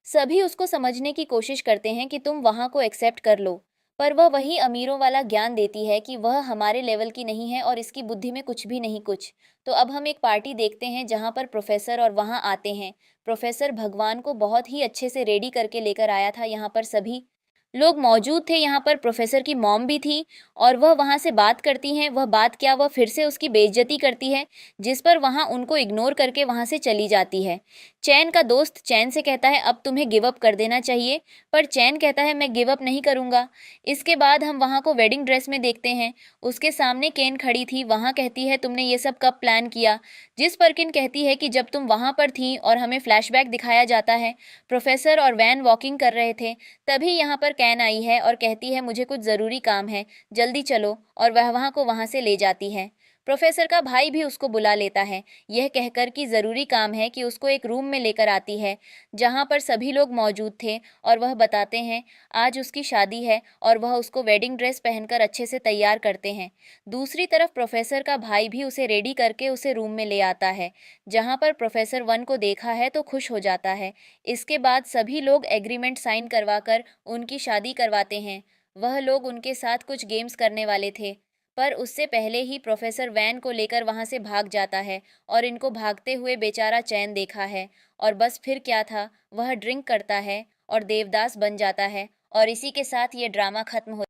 सभी उसको समझने की कोशिश करते हैं कि तुम वहाँ को एक्सेप्ट कर लो, पर वह वही अमीरों वाला ज्ञान देती है कि वह हमारे लेवल की नहीं है और इसकी बुद्धि में कुछ भी नहीं कुछ। तो अब हम एक पार्टी देखते हैं, जहाँ पर प्रोफेसर और वहाँ आते हैं। प्रोफेसर भगवान को बहुत ही अच्छे से रेडी करके लेकर आया था। यहाँ पर सभी लोग मौजूद थे। यहाँ पर प्रोफेसर की मॉम भी थी और वह वहाँ से बात करती हैं। वह बात क्या, वह फिर से उसकी बेइज्जती करती है, जिस पर वहाँ उनको इग्नोर करके वहाँ से चली जाती है। चैन का दोस्त चैन से कहता है, अब तुम्हें गिव अप कर देना चाहिए, पर चैन कहता है, मैं गिव अप नहीं करूँगा। इसके बाद हम वहाँ को वेडिंग ड्रेस में देखते हैं। उसके सामने केन खड़ी थी। वहाँ कहती है, तुमने ये सब कब प्लान किया? जिस पर किन कहती है कि जब तुम वहाँ पर थी और हमें फ्लैशबैक दिखाया जाता है, प्रोफेसर और वैन वॉकिंग कर रहे थे, तभी यहाँ पर कैन आई है और कहती है, मुझे कुछ ज़रूरी काम है, जल्दी चलो, और वह वहाँ को वहाँ से ले जाती है। प्रोफेसर का भाई भी उसको बुला लेता है, यह कहकर कि ज़रूरी काम है कि उसको एक रूम में लेकर आती है जहाँ पर सभी लोग मौजूद थे और वह बताते हैं आज उसकी शादी है और वह उसको वेडिंग ड्रेस पहनकर अच्छे से तैयार करते हैं। दूसरी तरफ प्रोफेसर का भाई भी उसे रेडी करके उसे रूम में ले आता है जहाँ पर प्रोफेसर वन को देखा है तो खुश हो जाता है। इसके बाद सभी लोग एग्रीमेंट साइन करवाकर उनकी शादी करवाते हैं। वह लोग उनके साथ कुछ गेम्स करने वाले थे पर उससे पहले ही प्रोफेसर वैन को लेकर वहाँ से भाग जाता है और इनको भागते हुए बेचारा चैन देखा है। और बस फिर क्या था, वह ड्रिंक करता है और देवदास बन जाता है और इसी के साथ ये ड्रामा खत्म हो